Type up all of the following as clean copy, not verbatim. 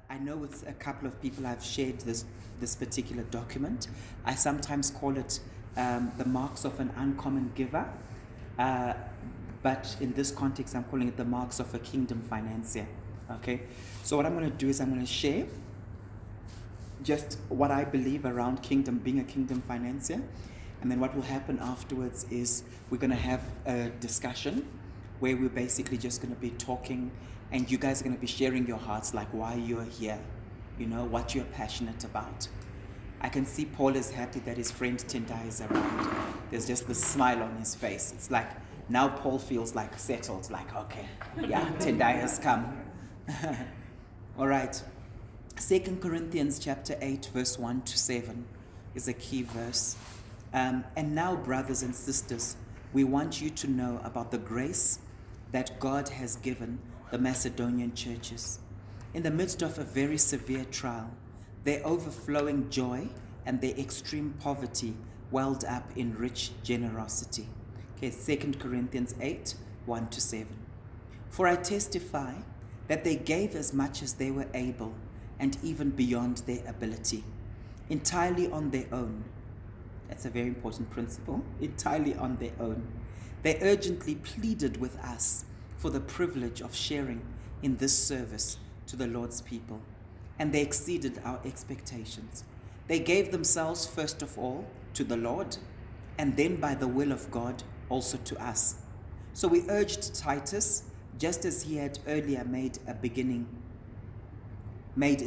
I know with a couple of people I've shared this particular document. I sometimes call it the marks of an uncommon giver. But in this context, I'm calling it the marks of a kingdom financier. Okay? So what I'm going to do is I'm going to share just what I believe around being a kingdom financier. And then what will happen afterwards is we're going to have a discussion where we're basically just going to be talking, and you guys are going to be sharing your hearts, like why you're here, what you're passionate about. I can see Paul is happy that his friend Tendai is around. There's just this smile on his face. It's like now Paul feels like settled, like, okay, yeah, Tendai has come. All right. 2 Corinthians chapter 8, verse 1 to 7 is a key verse. And now, brothers and sisters, we want you to know about the grace that God has given the Macedonian churches. In the midst of a very severe trial, their overflowing joy and their extreme poverty welled up in rich generosity. Okay, 2 Corinthians 8, 1 to 7. For I testify that they gave as much as they were able, and even beyond their ability, entirely on their own. That's a very important principle, entirely on their own. They urgently pleaded with us for the privilege of sharing in this service to the Lord's people, and they exceeded our expectations. They gave themselves first of all to the Lord, and then by the will of God also to us. So we urged Titus, just as he had earlier made in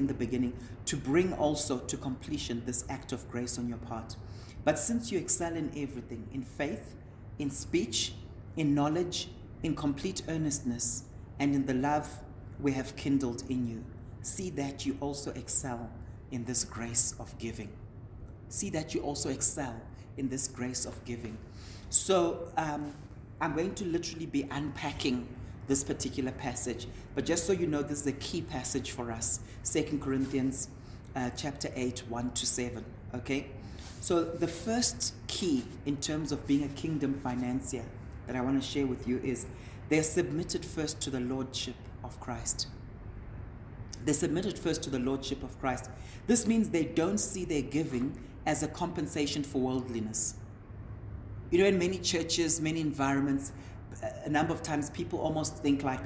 the beginning, to bring also to completion this act of grace on your part. But since you excel in everything, in faith, in speech, in knowledge, in complete earnestness, and in the love we have kindled in you, see that you also excel in this grace of giving. See that you also excel in this grace of giving. So I'm going to literally be unpacking this particular passage, but just so you know, this is a key passage for us. 2 Corinthians chapter 8, 1 to 7. Okay? So the first key in terms of being a kingdom financier that I want to share with you is they're submitted first to the lordship of Christ. They're submitted first to the lordship of Christ. This means they don't see their giving as a compensation for worldliness. In many churches, many environments, a number of times people almost think like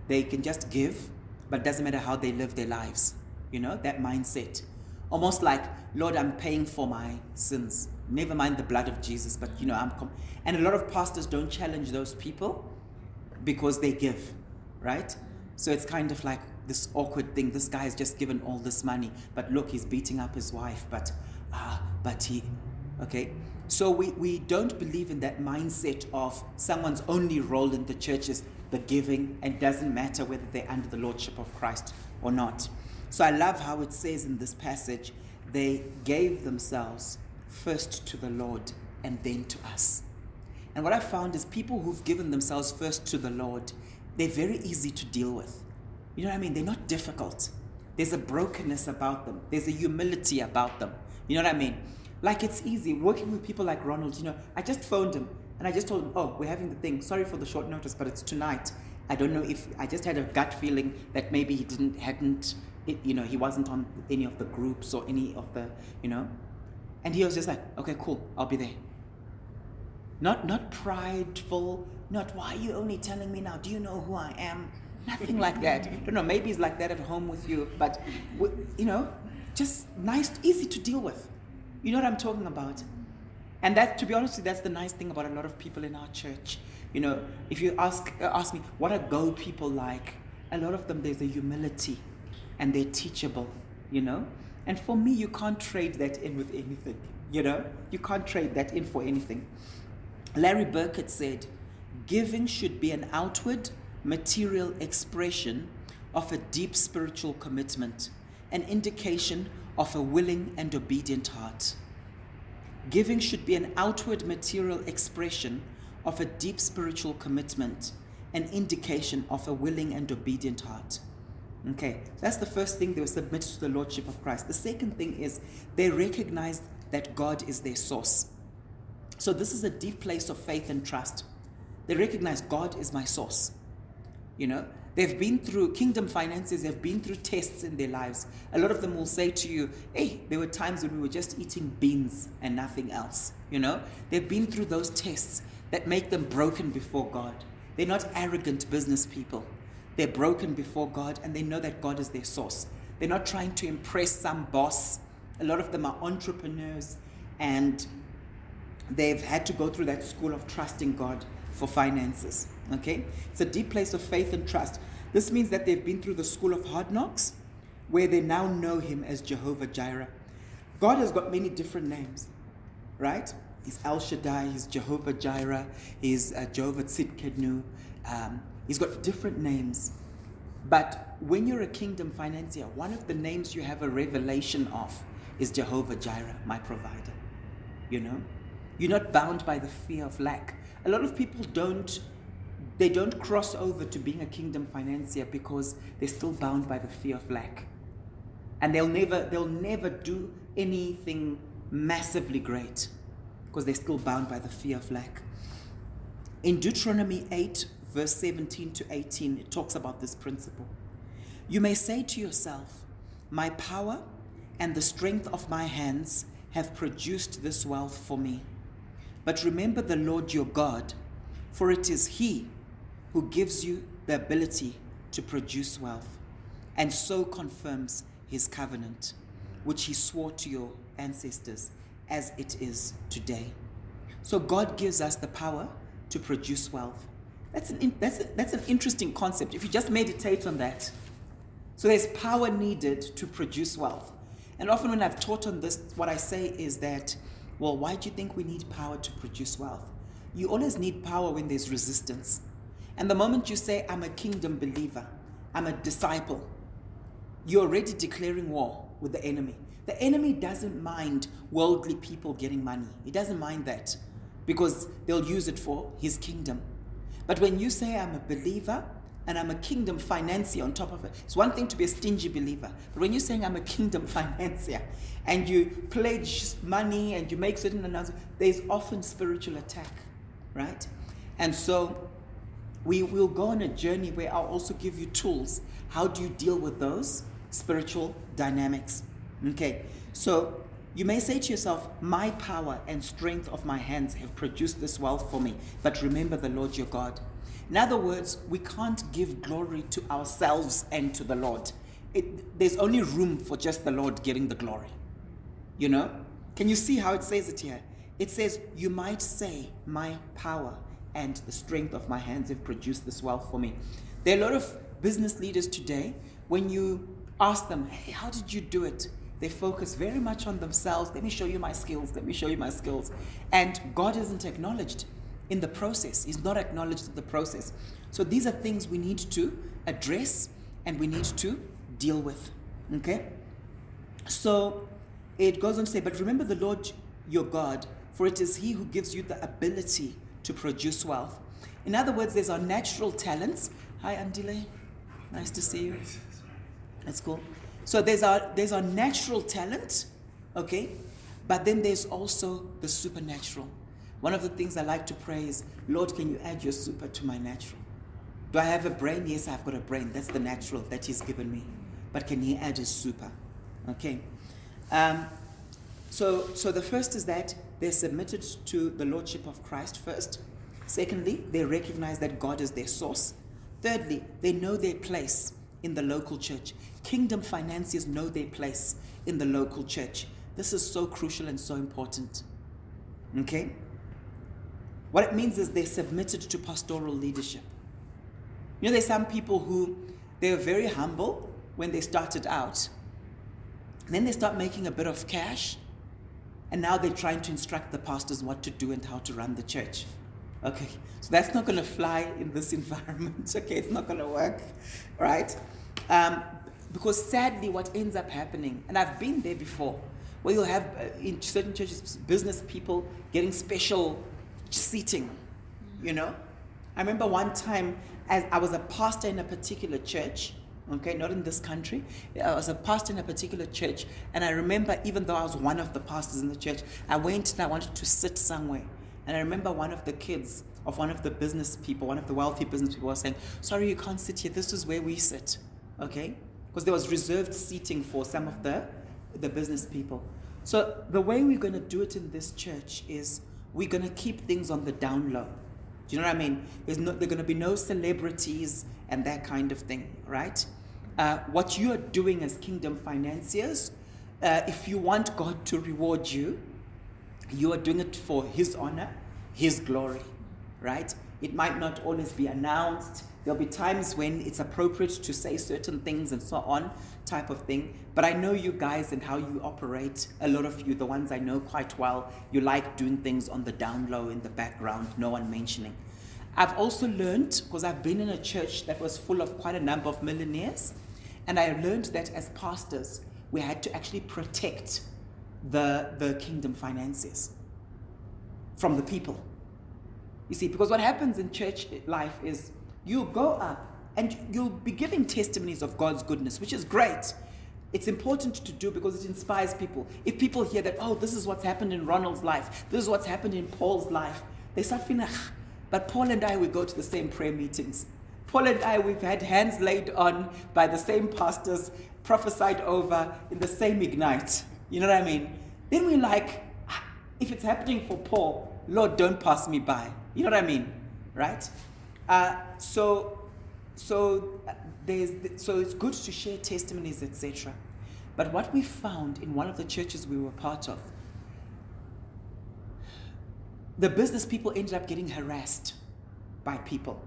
they can just give, but it doesn't matter how they live their lives. That mindset. Almost like, Lord, I'm paying for my sins. Never mind the blood of Jesus, but and a lot of pastors don't challenge those people because they give, right? So it's kind of like this awkward thing. This guy has just given all this money, but look, he's beating up his wife, but he, okay? So we don't believe in that mindset of someone's only role in the church is the giving, and doesn't matter whether they're under the lordship of Christ or not. So I love how it says in this passage, they gave themselves first to the Lord and then to us. And what I found is people who've given themselves first to the Lord, they're very easy to deal with. You know what I mean? They're not difficult. There's a brokenness about them. There's a humility about them. You know what I mean? Like, it's easy working with people like Ronald. I just phoned him and I just told him, oh, we're having the thing. Sorry for the short notice, but it's tonight. I don't know if I just had a gut feeling that maybe he wasn't on any of the groups or any of the, and he was just like, okay, cool, I'll be there. Not prideful, not, why are you only telling me now? Do you know who I am? Nothing like that. I don't know, maybe he's like that at home with you, but, just nice, easy to deal with. You know what I'm talking about? And that, to be honest with you, that's the nice thing about a lot of people in our church. If you ask me, what are go people like? A lot of them, there's a humility and they're teachable, And for me, you can't trade that in with anything, You can't trade that in for anything. Larry Burkett said, giving should be an outward, material expression of a deep spiritual commitment, an indication of a willing and obedient heart. Giving should be an outward material expression of a deep spiritual commitment, an indication of a willing and obedient heart. Okay, that's the first thing. They were submitted to the lordship of Christ. The second thing is they recognized that God is their source. So this is a deep place of faith and trust. They recognize God is my source. They've been through, kingdom financiers have been through tests in their lives. A lot of them will say to you, hey, there were times when we were just eating beans and nothing else. They've been through those tests that make them broken before God. They're not arrogant business people. They're broken before God, and they know that God is their source. They're not trying to impress some boss. A lot of them are entrepreneurs, and they've had to go through that school of trusting God for finances. Okay? It's a deep place of faith and trust. This means that they've been through the school of hard knocks, where they now know him as Jehovah Jireh. God has got many different names, right? He's El Shaddai, he's Jehovah Jireh, he's Jehovah Tzidkenu. He's got different names. But when you're a kingdom financier, one of the names you have a revelation of is Jehovah Jireh, my provider. You're not bound by the fear of lack. A lot of people don't cross over to being a kingdom financier because they're still bound by the fear of lack. And they'll never do anything massively great because they're still bound by the fear of lack. In Deuteronomy 8, verse 17 to 18, it talks about this principle. You may say to yourself, my power and the strength of my hands have produced this wealth for me. But remember the Lord your God, for it is He who gives you the ability to produce wealth, and so confirms His covenant, which He swore to your ancestors, as it is today. So God gives us the power to produce wealth. That's an interesting concept if you just meditate on that. So there's power needed to produce wealth. And often when I've taught on this, what I say is that, well, why do you think we need power to produce wealth? You always need power when there's resistance. And the moment you say, I'm a kingdom believer, I'm a disciple, you're already declaring war with the enemy. The enemy doesn't mind worldly people getting money. He doesn't mind that because they'll use it for his kingdom. But when you say, I'm a believer and I'm a kingdom financier on top of it, it's one thing to be a stingy believer. But when you're saying I'm a kingdom financier and you pledge money and you make certain announcements, there's often spiritual attack, right? And so we will go on a journey where I'll also give you tools. How do you deal with those spiritual dynamics? Okay, so you may say to yourself, my power and strength of my hands have produced this wealth for me, but remember the Lord your God. In other words, we can't give glory to ourselves and to the Lord. There's only room for just the Lord getting the glory. Can you see how it says it here? It says, you might say, my power and the strength of my hands have produced this wealth for me. There are a lot of business leaders today, when you ask them, hey, how did you do it? They focus very much on themselves. Let me show you my skills. Let me show you my skills. And God isn't acknowledged in the process. He's not acknowledged in the process. So these are things we need to address and we need to deal with. Okay? So it goes on to say, but remember the Lord your God, for it is He who gives you the ability to produce wealth. In other words, there's our natural talents. Hi, Andile. Nice to see you. That's cool. So there's our natural talent, okay? But then there's also the supernatural. One of the things I like to pray is, Lord, can you add your super to my natural? Do I have a brain? Yes, I've got a brain. That's the natural that He's given me. But can He add His super? Okay. So the first is that they're submitted to the lordship of Christ first. Secondly, they recognize that God is their source. Thirdly, they know their place in the local church. Kingdom financiers know their place in the local church. This is so crucial and so important. Okay? What it means is they're submitted to pastoral leadership. There's some people who, they were very humble when they started out. And then they start making a bit of cash. And now they're trying to instruct the pastors what to do and how to run the church. Okay, so that's not going to fly in this environment. Okay, it's not going to work, right? Because sadly, what ends up happening, and I've been there before, where you'll have in certain churches, business people getting special seating, I remember one time, as I was a pastor in a particular church, okay, not in this country. I was a pastor in a particular church, and I remember, even though I was one of the pastors in the church, I went and I wanted to sit somewhere. And I remember one of the kids of one of the business people, one of the wealthy business people was saying, sorry, you can't sit here. This is where we sit, okay? Because there was reserved seating for some of the business people. So the way we're going to do it in this church is we're going to keep things on the down low. Do you know what I mean? There are going to be no celebrities and that kind of thing, right? What you are doing as kingdom financiers, if you want God to reward you, you are doing it for His honor, His glory, right? It might not always be announced. There'll be times when it's appropriate to say certain things and so on, type of thing. But I know you guys and how you operate. A lot of you, the ones I know quite well, you like doing things on the down low in the background, no one mentioning. I've also learned, because I've been in a church that was full of quite a number of millionaires, and I learned that as pastors, we had to actually protect the kingdom finances from the people. You see, because what happens in church life is you go up and you'll be giving testimonies of God's goodness, which is great. It's important to do because it inspires people. If people hear that, oh, this is what's happened in Ronald's life, this is what's happened in Paul's life, they start feeling, but Paul and I, we go to the same prayer meetings. Paul and I, we've had hands laid on by the same pastors, prophesied over in the same Ignite. You know what I mean? Then we're like, if it's happening for Paul, Lord, don't pass me by. You know what I mean? Right? So it's good to share testimonies, etc. But what we found in one of the churches we were part of, the business people ended up getting harassed by people.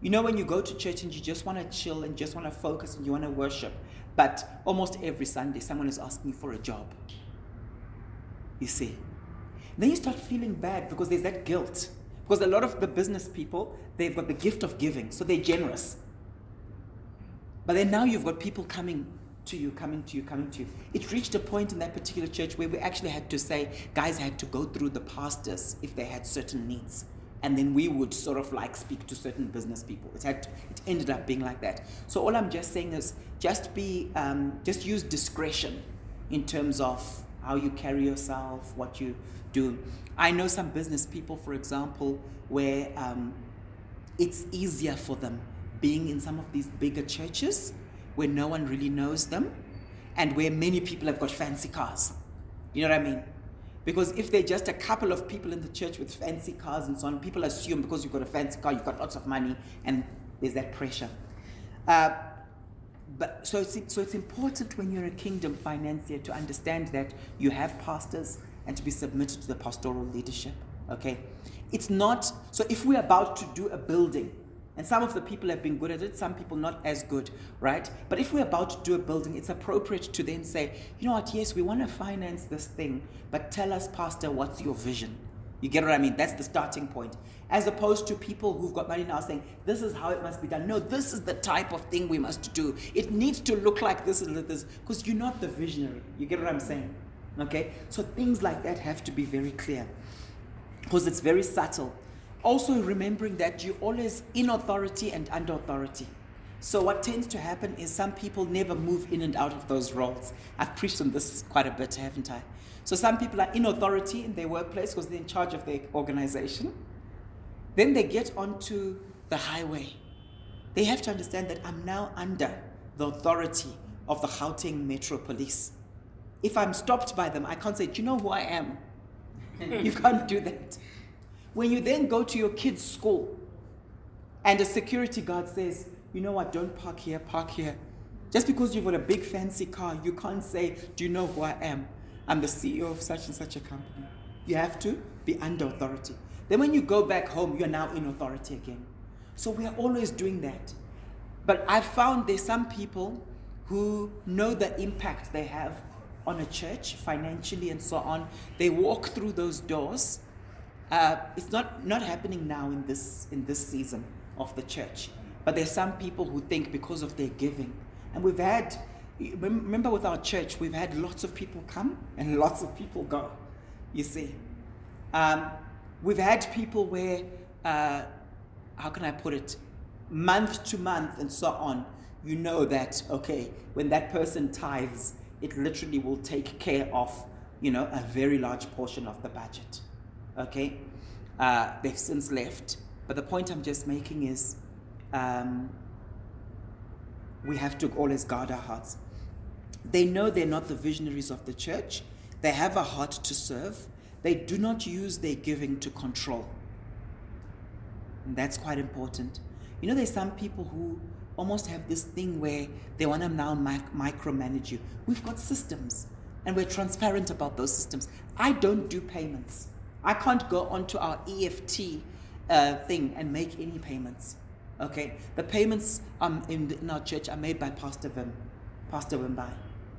You know, when you go to church and you just want to chill and just want to focus and you want to worship, but almost every Sunday someone is asking you for a job. You see? Then you start feeling bad because there's that guilt. Because a lot of the business people, they've got the gift of giving, so they're generous. But then now you've got people coming to you. It reached a point in that particular church where we actually had to say, guys had to go through the pastors if they had certain needs. And then we would sort of like speak to certain business people. It ended up being like that. So all I'm just saying is just use discretion in terms of how you carry yourself, what you do. I know some business people, for example, where it's easier for them being in some of these bigger churches where no one really knows them and where many people have got fancy cars. You know what I mean? Because if there are just a couple of people in the church with fancy cars and so on, people assume because you've got a fancy car, you've got lots of money, and there's that pressure. So it's important when you're a kingdom financier to understand that you have pastors and to be submitted to the pastoral leadership. Okay? It's not, so if we're about to do a building, and some of the people have been good at it, some people not as good, right? But if we're about to do a building, it's appropriate to then say, you know what, yes, we want to finance this thing, but tell us, Pastor, what's your vision? You get what I mean? That's the starting point. As opposed to people who've got money now saying, this is how it must be done. No, this is the type of thing we must do. It needs to look like this and this, because you're not the visionary. You get what I'm saying? Okay? So things like that have to be very clear, because it's very subtle. Also remembering that you're always in authority and under authority. So what tends to happen is some people never move in and out of those roles. I've preached on this quite a bit, haven't I? So some people are in authority in their workplace because they're in charge of their organization. Then they get onto the highway. They have to understand that I'm now under the authority of the Gauteng Metro Police. If I'm stopped by them, I can't say, do you know who I am? You can't do that. When you then go to your kid's school and a security guard says, you know what, don't park here, park here. Just because you've got a big fancy car, you can't say, do you know who I am? I'm the CEO of such and such a company. You have to be under authority. Then when you go back home, you're now in authority again. So we are always doing that. But I've found there's some people who know the impact they have on a church financially and so on. They walk through those doors. It's not happening now in this season of the church. But there's some people who think because of their giving. And we've had, remember with our church, we've had lots of people come and lots of people go, you see. We've had people where, how can I put it, month to month and so on, you know that, okay, when that person tithes, it literally will take care of, a very large portion of the budget. Okay? They've since left. But the point I'm just making is we have to always guard our hearts. They know they're not the visionaries of the church. They have a heart to serve. They do not use their giving to control. And that's quite important. You know, there's some people who almost have this thing where they want to now micromanage you. We've got systems, and we're transparent about those systems. I don't do payments. I can't go onto our EFT thing and make any payments. Okay? The payments in our church are made by Pastor Wimbai.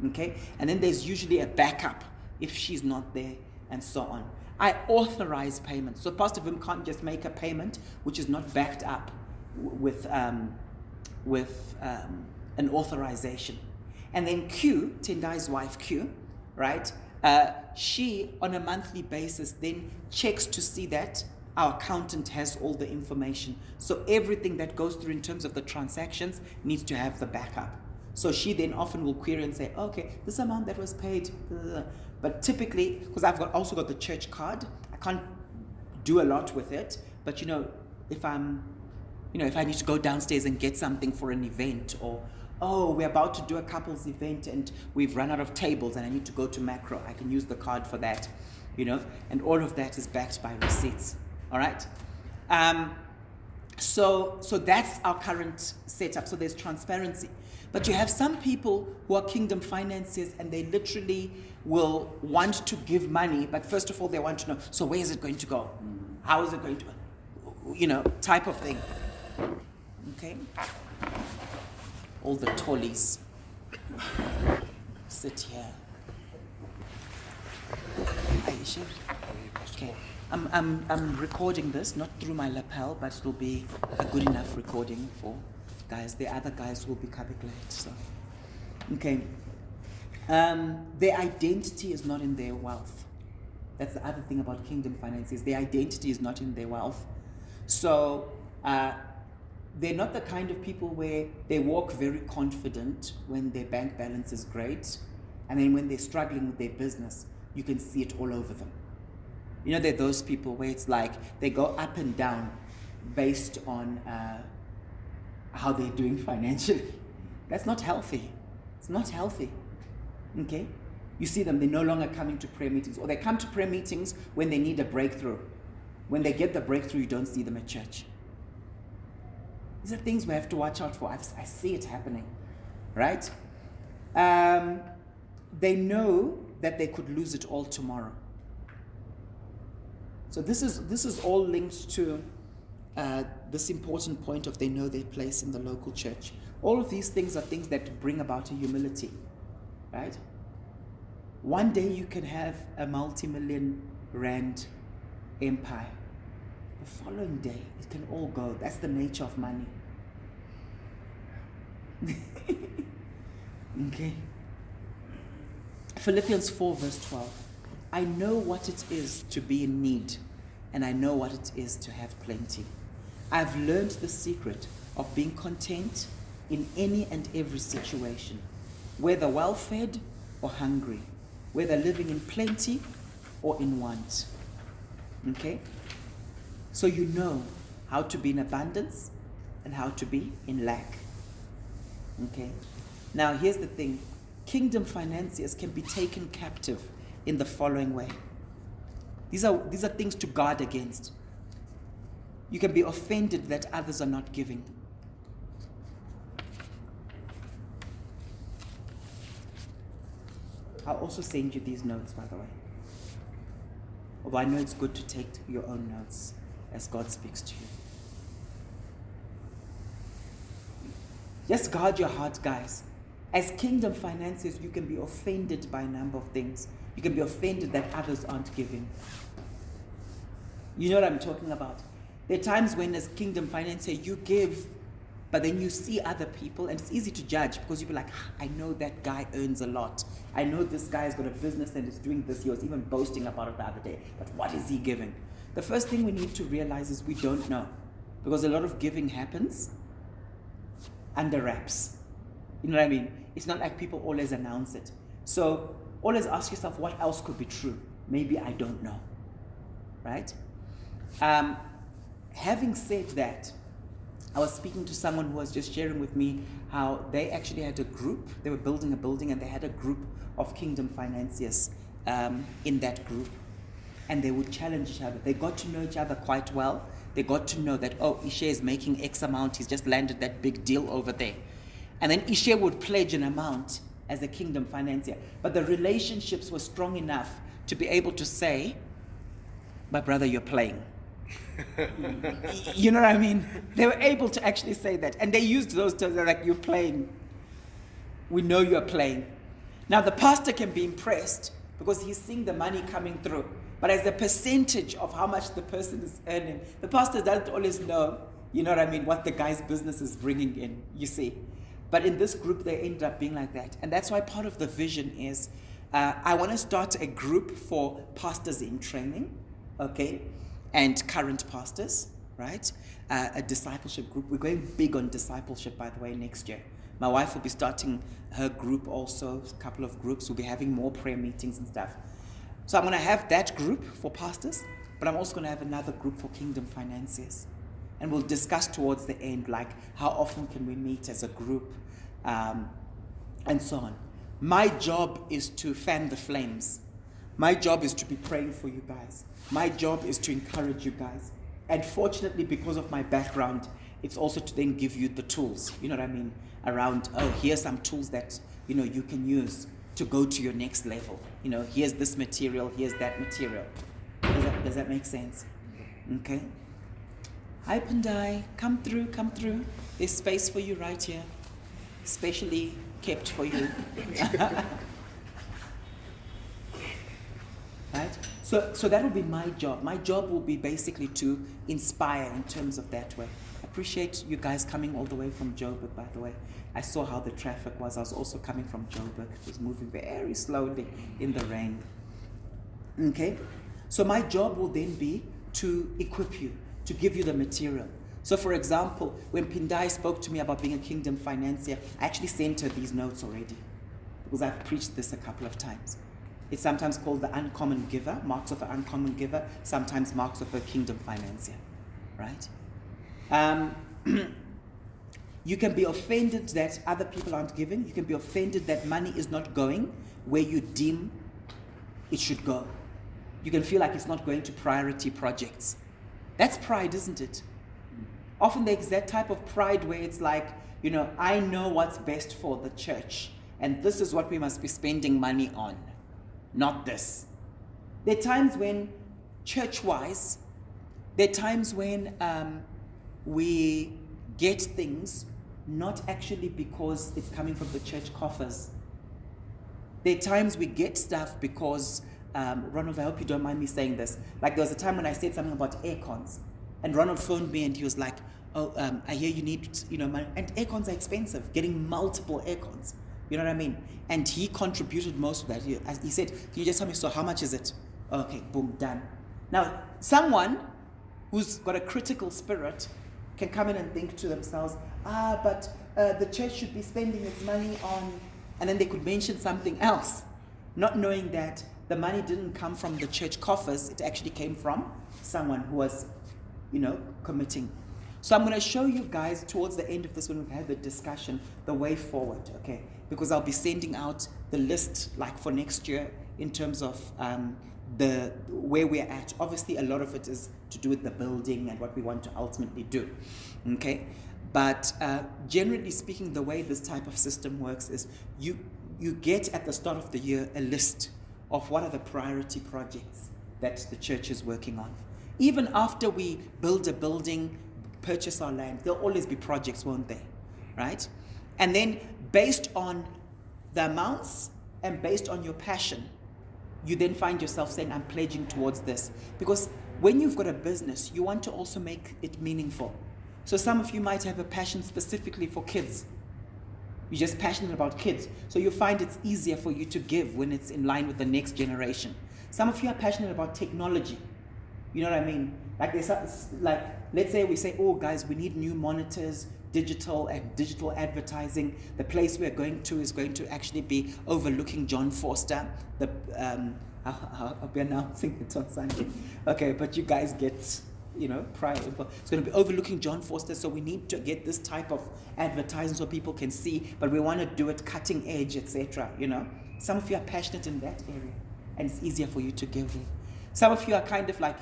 Okay? And then there's usually a backup if she's not there, and so on. I authorize payments. So Pastor Vim can't just make a payment which is not backed up with an authorization. And then Q, Tendai's wife Q, right? She, on a monthly basis, then checks to see that our accountant has all the information. So everything that goes through in terms of the transactions needs to have the backup. So she then often will query and say, okay, this amount that was paid. But typically, because I've also got the church card, I can't do a lot with it. But if I need to go downstairs and get something for an event, or we're about to do a couples event and we've run out of tables and I need to go to Macro, I can use the card for that, and all of that is backed by receipts. All right. So that's our current setup. So there's transparency. But you have some people who are kingdom financiers, and they literally will want to give money, but first of all, they want to know, so where is it going to go? How is it going to, type of thing. Okay? All the tollies sit here. Aisha? Okay. I'm recording this, not through my lapel, but it'll be a good enough recording for guys. The other guys will be coming late. So, okay. Their identity is not in their wealth. That's the other thing about kingdom finances. Their identity is not in their wealth. So they're not the kind of people where they walk very confident when their bank balance is great, and then when they're struggling with their business, you can see it all over them. They're those people where it's like they go up and down based on how they're doing financially. That's not healthy. It's not healthy. Okay? You see them, they're no longer coming to prayer meetings, or they come to prayer meetings when they need a breakthrough. When they get the breakthrough, you don't see them at church. These are things we have to watch out for. I see it happening, right? They know that they could lose it all tomorrow. So this is all linked to this important point of they know their place in the local church. All of these things are things that bring about a humility, right? One day you can have a multi-million rand empire. The following day, it can all go. That's the nature of money. Okay. Philippians 4 verse 12. I know what it is to be in need, and I know what it is to have plenty. I've learned the secret of being content in any and every situation, whether well-fed or hungry, whether living in plenty or in want. Okay? So you know how to be in abundance and how to be in lack. Okay? Now here's the thing. Kingdom financiers can be taken captive in the following way. These are things to guard against. You can be offended that others are not giving. I'll also send you these notes, by the way. Although I know it's good to take your own notes as God speaks to you. Just guard your heart, guys. As kingdom financiers, you can be offended by a number of things. You can be offended that others aren't giving. You know what I'm talking about? There are times when as kingdom financier, you give, but then you see other people, and it's easy to judge because you'll be like, I know that guy earns a lot. I know this guy's got a business and is doing this. He was even boasting about it the other day. But what is he giving? The first thing we need to realize is we don't know, because a lot of giving happens under wraps. You know what I mean? It's not like people always announce it. So always ask yourself, what else could be true? Maybe I don't know. Right? Having said that, I was speaking to someone who was just sharing with me how they actually had a group. They were building a building and they had a group of kingdom financiers in that group. And they would challenge each other. They got to know each other quite well. They got to know that, oh, Ishe is making X amount. He's just landed that big deal over there. And then Ishe would pledge an amount as a kingdom financier. But the relationships were strong enough to be able to say, my brother, you're playing. You know what I mean? They were able to actually say that. And they used those terms. They're like, you're playing. We know you're playing. Now the pastor can be impressed because he's seeing the money coming through. But as a percentage of how much the person is earning, the pastor doesn't always know, you know what I mean, what the guy's business is bringing in, you see. But in this group, they ended up being like that. And that's why part of the vision is, I want to start a group for pastors in training, okay, and current pastors, right? A discipleship group. We're going big on discipleship, by the way, next year. My wife will be starting her group also, a couple of groups. We'll be having more prayer meetings and stuff. So I'm going to have that group for pastors, but I'm also going to have another group for kingdom financiers. And we'll discuss towards the end, like how often can we meet as a group, and so on. My job is to fan the flames. My job is to be praying for you guys. My job is to encourage you guys. And fortunately, because of my background, it's also to then give you the tools, you know what I mean, around, oh, here's some tools that, you know, you can use to go to your next level. You know, here's this material, here's that material. Does that make sense? Okay. Hi, Pandai. Come through, come through. There's space for you right here. Specially kept for you. Right? So that will be my job. My job will be basically to inspire in terms of that way. I appreciate you guys coming all the way from Joburg, by the way. I saw how the traffic was. I was also coming from Joburg. It was moving very slowly in the rain. Okay? So my job will then be to equip you, to give you the material. So for example, when Pindai spoke to me about being a kingdom financier, I actually sent her these notes already because I've preached this a couple of times. It's sometimes called the uncommon giver, marks of an uncommon giver, sometimes marks of a kingdom financier, right? You can be offended that other people aren't giving. You can be offended that money is not going where you deem it should go. You can feel like it's not going to priority projects. That's pride, isn't it? Often there's that type of pride where it's like, you know, I know what's best for the church, and this is what we must be spending money on, not this. There are times when, church-wise, there are times when we get things not actually because it's coming from the church coffers. There are times we get stuff because, Ronald, I hope you don't mind me saying this. Like there was a time when I said something about aircons, and Ronald phoned me and he was like, oh, I hear you need, you know, money. And aircons are expensive, getting multiple aircons. You know what I mean? And he contributed most of that. He said, can you just tell me, so how much is it? Okay, boom, done. Now, someone who's got a critical spirit can come in and think to themselves, but the church should be spending its money on, and then they could mention something else, not knowing that the money didn't come from the church coffers, it actually came from someone who was, you know, committing. So I'm going to show you guys towards the end of this when we've had the discussion, the way forward, okay? Because I'll be sending out the list like for next year in terms of the where we're at. Obviously, a lot of it is to do with the building and what we want to ultimately do, okay? But generally speaking, the way this type of system works is you get at the start of the year a list of what are the priority projects that the church is working on. Even after we build a building, purchase our land, there'll always be projects, won't there? Right? And then based on the amounts and based on your passion, you then find yourself saying, I'm pledging towards this. Because when you've got a business, you want to also make it meaningful. So some of you might have a passion specifically for kids. You're just passionate about kids. So you find it's easier for you to give when it's in line with the next generation. Some of you are passionate about technology. You know what I mean? Like let's say we say, oh guys, we need new monitors, digital advertising. The place we're going to is going to actually be overlooking John Forster. I'll be announcing it on Sunday. Okay, but you guys get prior info. It's going to be overlooking John Foster, so we need to get this type of advertising so people can see, but we want to do it cutting edge, etc. Some of you are passionate in that area, and it's easier for you to give there. Some of you are kind of like,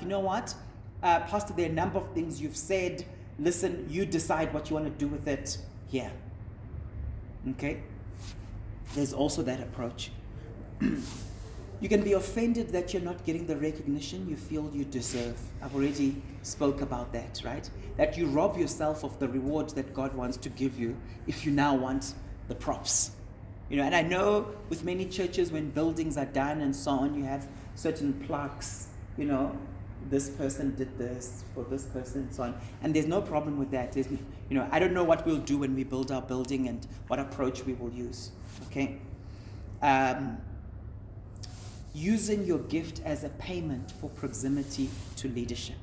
Pastor, there are a number of things you've said. Listen, you decide what you want to do with it here. Okay? There's also that approach. You can be offended that you're not getting the recognition you feel you deserve. I've already spoke about that, right? That you rob yourself of the reward that God wants to give you if you now want the props. And I know with many churches when buildings are done and so on, you have certain plaques, this person did this for this person and so on. And there's no problem with that. I don't know what we'll do when we build our building and what approach we will use, okay? Using your gift as a payment for proximity to leadership.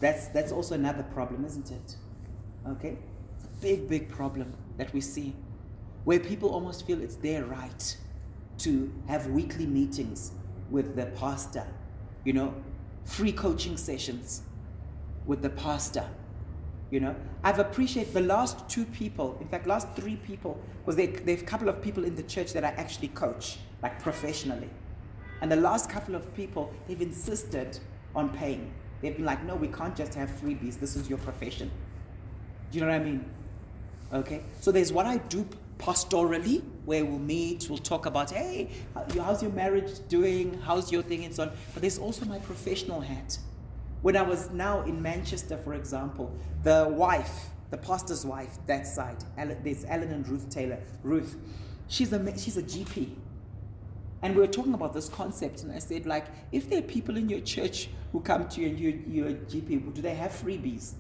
That's also another problem, isn't it? Okay? It's a big, big problem that we see, where people almost feel it's their right to have weekly meetings with the pastor, free coaching sessions with the pastor. I've appreciated the last 2 people, in fact, last 3 people, because there's a couple of people in the church that I actually coach, like professionally. And the last couple of people, they've insisted on paying. They've been like, no, we can't just have freebies. This is your profession. Do you know what I mean? Okay. So there's what I do pastorally, where we'll meet, we'll talk about, hey, how's your marriage doing? How's your thing and so on. But there's also my professional hat. When I was now in Manchester, for example, the pastor's wife, that side, there's Ellen and Ruth Taylor. Ruth, she's a GP. And we were talking about this concept, and I said, like, if there are people in your church who come to you and you're a GP, do they have freebies?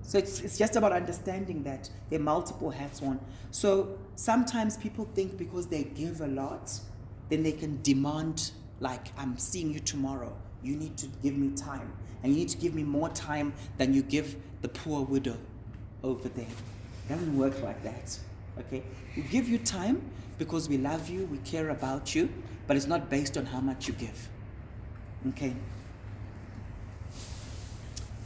So it's just about understanding that there are multiple hats on. So sometimes people think because they give a lot, then they can demand, like, I'm seeing you tomorrow. You need to give me time. And you need to give me more time than you give the poor widow over there. It doesn't work like that. Okay? We give you time because we love you, we care about you, but it's not based on how much you give. Okay?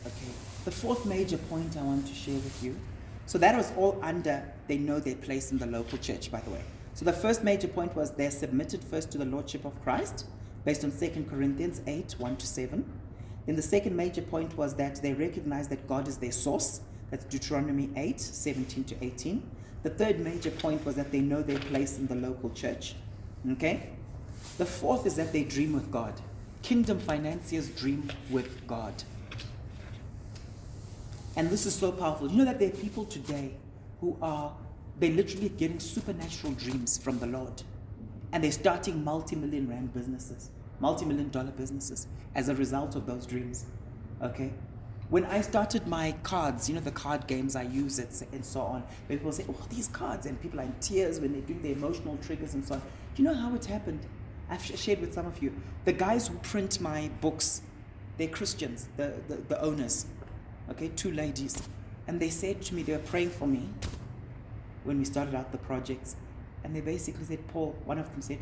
Okay. The 4th major point I want to share with you. So that was all under, they know their place in the local church, by the way. So the first major point was they're submitted first to the lordship of Christ, based on 2 Corinthians 8, 1-7. Then the second major point was that they recognize that God is their source. That's Deuteronomy 8, 17-18. The third major point was that they know their place in the local church. Okay? The 4th is that they dream with God. Kingdom financiers dream with God. And this is so powerful. You know that there are people today who they're literally getting supernatural dreams from the Lord. And they're starting multi-million rand businesses, multi-million dollar businesses as a result of those dreams. Okay? When I started my cards, the card games I use and so on, people say, oh, these cards, and people are in tears when they're doing the emotional triggers and so on. Do you know how it happened? I've shared with some of you. The guys who print my books, they're Christians, the owners. Okay, 2 ladies. And they said to me, they were praying for me when we started out the projects. And they basically said, Paul, one of them said,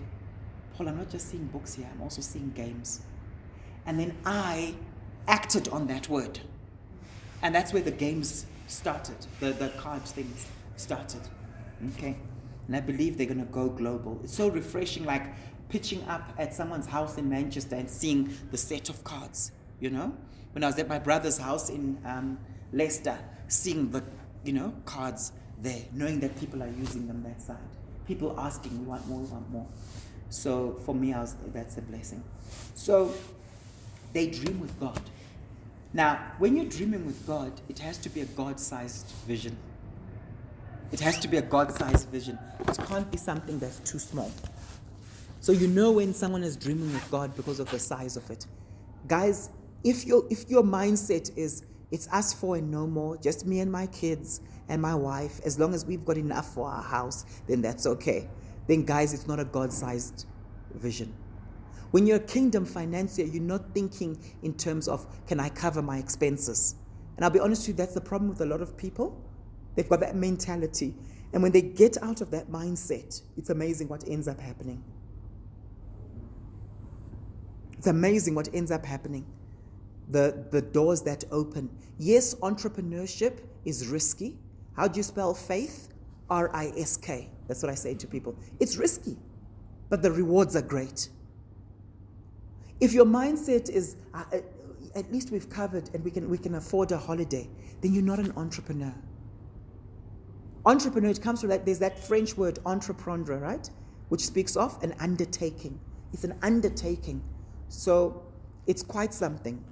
Paul, I'm not just seeing books here, I'm also seeing games. And then I acted on that word. And that's where the games started, the card things started. Okay? And I believe they're going to go global. It's so refreshing, like pitching up at someone's house in Manchester and seeing the set of cards, When I was at my brother's house in Leicester, seeing the, cards there, knowing that people are using them that side. People asking, we want more. So for me, that's a blessing. So they dream with God. Now, when you're dreaming with God, it has to be a God-sized vision. It has to be a God-sized vision. It can't be something that's too small. So when someone is dreaming with God because of the size of it. Guys, if your mindset is, it's us 4 and no more, just me and my kids and my wife, as long as we've got enough for our house, then that's okay. Then guys, it's not a God-sized vision. When you're a kingdom financier, you're not thinking in terms of, can I cover my expenses? And I'll be honest with you, that's the problem with a lot of people. They've got that mentality. And when they get out of that mindset, it's amazing what ends up happening. It's amazing what ends up happening. The doors that open. Yes, entrepreneurship is risky. How do you spell faith? R-I-S-K. That's what I say to people. It's risky, but the rewards are great. If your mindset is, at least we've covered and we can afford a holiday, then you're not an entrepreneur. Entrepreneur, it comes from that, there's that French word, entreprendre, right? Which speaks of an undertaking. It's an undertaking. So it's quite something.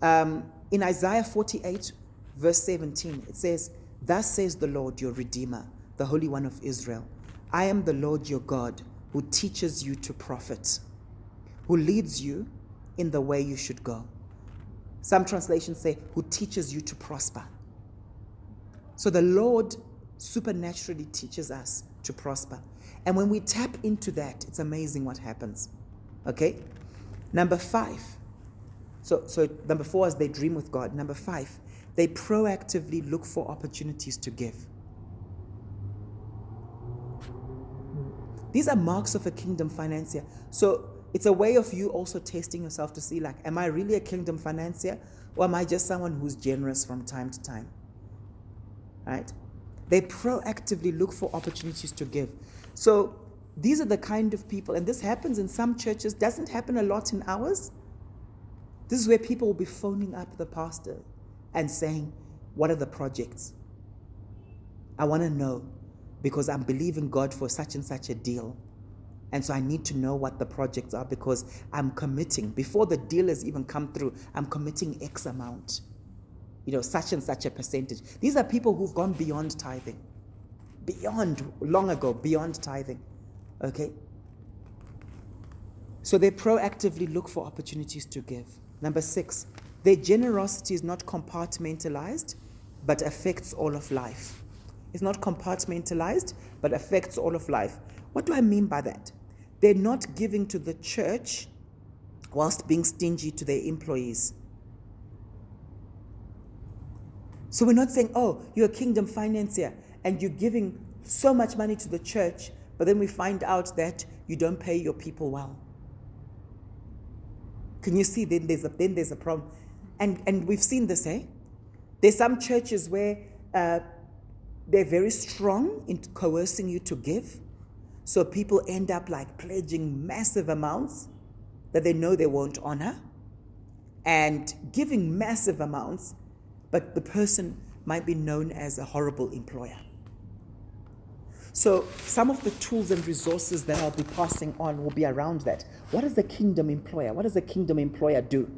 In Isaiah 48, verse 17, it says, "Thus says the Lord, your Redeemer, the Holy One of Israel. I am the Lord your God, who teaches you to profit, who leads you in the way you should go." Some translations say, who teaches you to prosper. So the Lord supernaturally teaches us to prosper. And when we tap into that, it's amazing what happens. Okay? Number 5. So number 4 is they dream with God. Number 5, they proactively look for opportunities to give. These are marks of a kingdom financier. So it's a way of you also testing yourself to see, like, am I really a kingdom financier, or am I just someone who's generous from time to time? Right? They proactively look for opportunities to give. So these are the kind of people, and this happens in some churches, doesn't happen a lot in ours. This is where people will be phoning up the pastor and saying, what are the projects? I want to know, because I'm believing God for such and such a deal. And so I need to know what the projects are, because I'm committing, before the deal has even come through, I'm committing X amount. Such and such a percentage. These are people who've gone beyond tithing. Long ago, beyond tithing. Okay? So they proactively look for opportunities to give. Number 6, their generosity is not compartmentalized, but affects all of life. It's not compartmentalized, but affects all of life. What do I mean by that? They're not giving to the church whilst being stingy to their employees. So we're not saying, oh, you're a kingdom financier and you're giving so much money to the church, but then we find out that you don't pay your people well. Can you see? Then there's a problem. And we've seen this, eh? There's some churches where they're very strong in coercing you to give. So people end up like pledging massive amounts that they know they won't honor, and giving massive amounts, but the person might be known as a horrible employer. So some of the tools and resources that I'll be passing on will be around that. What is the kingdom employer? What does the kingdom employer do?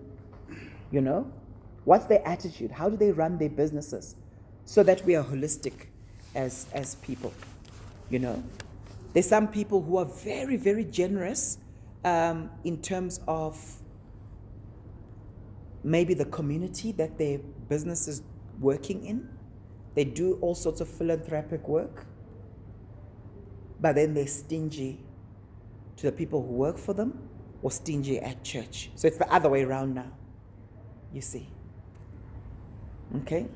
What's their attitude? How do they run their businesses? So that we are holistic as people, There's some people who are very, very generous in terms of maybe the community that their business is working in. They do all sorts of philanthropic work, but then they're stingy to the people who work for them, or stingy at church. So it's the other way around now, you see. Okay?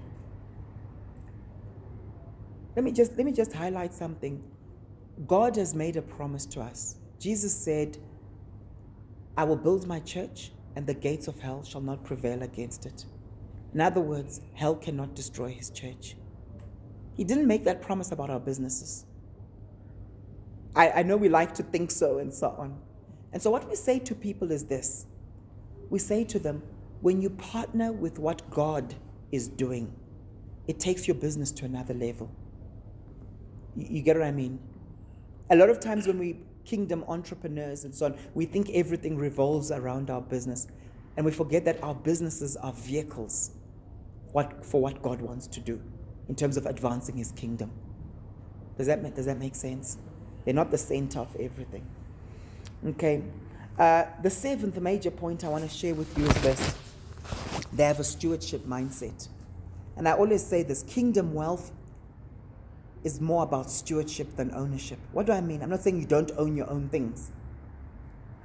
Let me just highlight something. God has made a promise to us. Jesus said, I will build my church, and the gates of hell shall not prevail against it. In other words, hell cannot destroy his church. He didn't make that promise about our businesses. I know we like to think so and so on. And so what we say to people is this. We say to them, when you partner with what God is doing, it takes your business to another level. You get what I mean? A lot of times when we kingdom entrepreneurs and so on, we think everything revolves around our business, and we forget that our businesses are vehicles for what God wants to do in terms of advancing his kingdom. Does that make sense? They're not the center of everything. Okay. The 7th major point I want to share with you is this. They have a stewardship mindset. And I always say this, kingdom wealth is more about stewardship than ownership. What do I mean? I'm not saying you don't own your own things.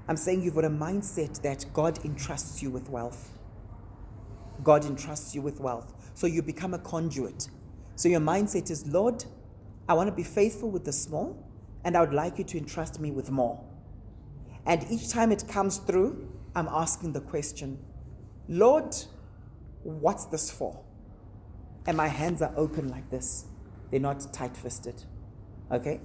I'm saying you've got a mindset that God entrusts you with wealth. God entrusts you with wealth. So you become a conduit. So your mindset is, Lord, I want to be faithful with the small, and I would like you to entrust me with more. And each time it comes through, I'm asking the question, Lord, what's this for? And my hands are open like this. They're not tight-fisted. Okay?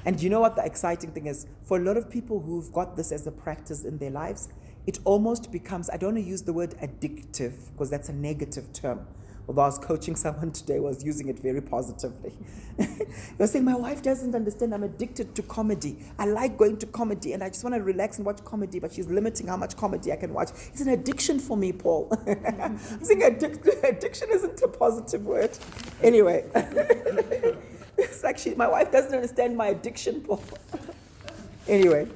And you know what the exciting thing is? For a lot of people who've got this as a practice in their lives, it almost becomes, I don't want to use the word addictive because that's a negative term. Although I was coaching someone today who was using it very positively. They were saying, my wife doesn't understand, I'm addicted to comedy. I like going to comedy and I just want to relax and watch comedy, but she's limiting how much comedy I can watch. It's an addiction for me, Paul. I'm saying addiction isn't a positive word. Anyway. It's like my wife doesn't understand my addiction, Paul. Anyway.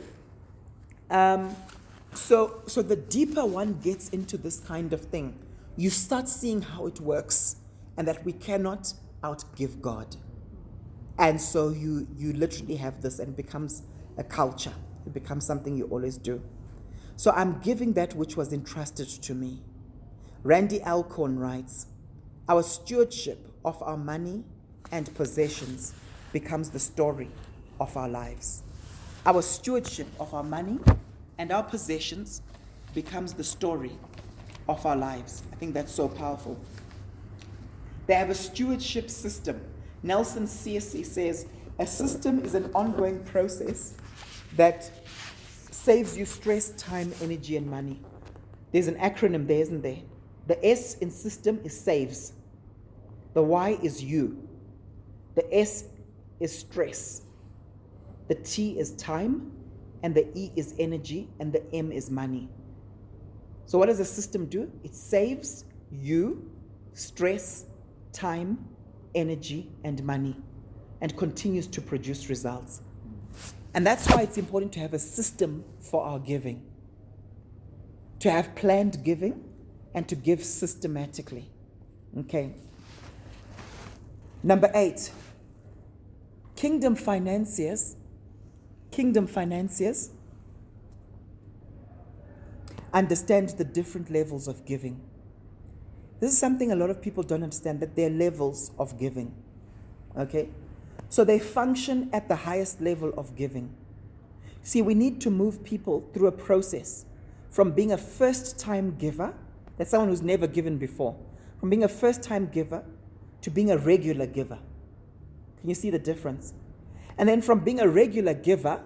So the deeper one gets into this kind of thing, you start seeing how it works and that we cannot outgive God. And so you literally have this and it becomes a culture. It becomes something you always do. So I'm giving that which was entrusted to me. Randy Alcorn writes, our stewardship of our money and possessions becomes the story of our lives. Our stewardship of our money and our possessions becomes the story of our lives. I think that's so powerful. They have a stewardship system. Nelson Searcy says, a system is an ongoing process that saves you stress, time, energy, and money. There's an acronym there, isn't there? The S in system is saves. The Y is you. The S is stress. The T is time. And the E is energy. And the M is money. So what does a system do? It saves you stress, time, energy, and money, and continues to produce results. And that's why it's important to have a system for our giving, to have planned giving and to give systematically. Okay. Number 8, kingdom financiers understand the different levels of giving. This is something a lot of people don't understand, that there are levels of giving. Okay? So they function at the highest level of giving. See, we need to move people through a process from being a first-time giver, that's someone who's never given before, from being a first-time giver to being a regular giver. Can you see the difference? And then from being a regular giver,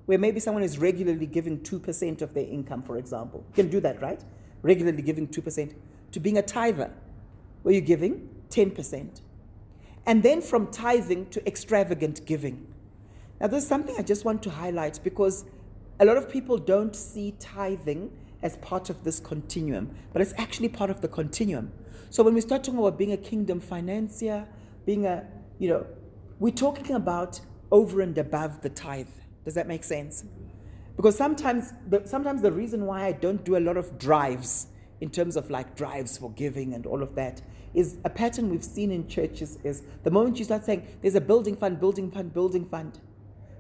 where maybe someone is regularly giving 2% of their income, for example. You can do that, right? Regularly giving 2%. To being a tither, where you're giving 10%. And then from tithing to extravagant giving. Now, there's something I just want to highlight because a lot of people don't see tithing as part of this continuum, but it's actually part of the continuum. So when we start talking about being a kingdom financier, we're talking about over and above the tithe. Does that make sense? Because sometimes the reason why I don't do a lot of drives in terms of like drives for giving and all of that is a pattern we've seen in churches is the moment you start saying there's a building fund,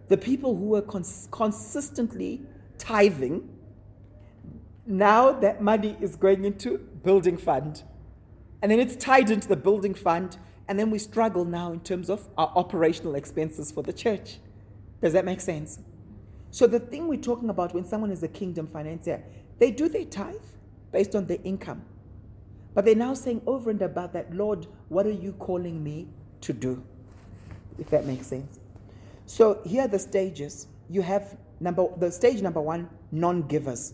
the people who are consistently tithing, now that money is going into building fund. And then it's tied into the building fund, and then we struggle now in terms of our operational expenses for the church. Does that make sense? So the thing we're talking about when someone is a kingdom financier, they do their tithe based on their income. But they're now saying over and above that, Lord, what are you calling me to do? If that makes sense. So here are the stages. You have the stage number 1, non-givers.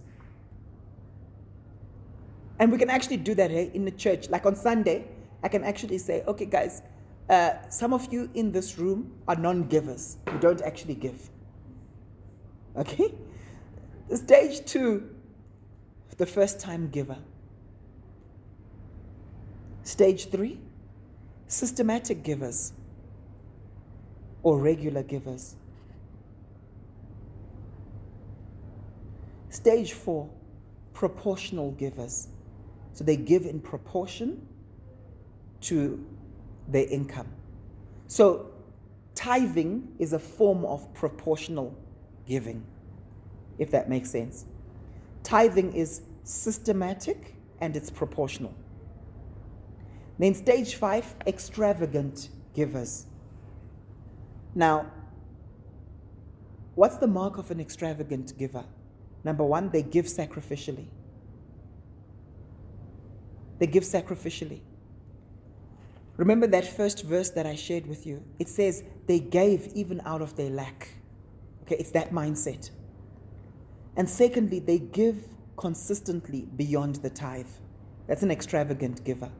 And we can actually do that here in the church. Like on Sunday, I can actually say, okay, guys, some of you in this room are non-givers. You don't actually give. Okay? Stage 2, the first-time giver. Stage 3, systematic givers or regular givers. Stage 4, proportional givers. So they give in proportion to their income. So tithing is a form of proportional giving, if that makes sense. Tithing is systematic and it's proportional. Then stage 5, extravagant givers. Now, what's the mark of an extravagant giver? Number one, they give sacrificially. They give sacrificially. Remember that first verse that I shared with you? It says they gave even out of their lack. Okay, it's that mindset. And secondly, they give consistently beyond the tithe. That's an extravagant giver.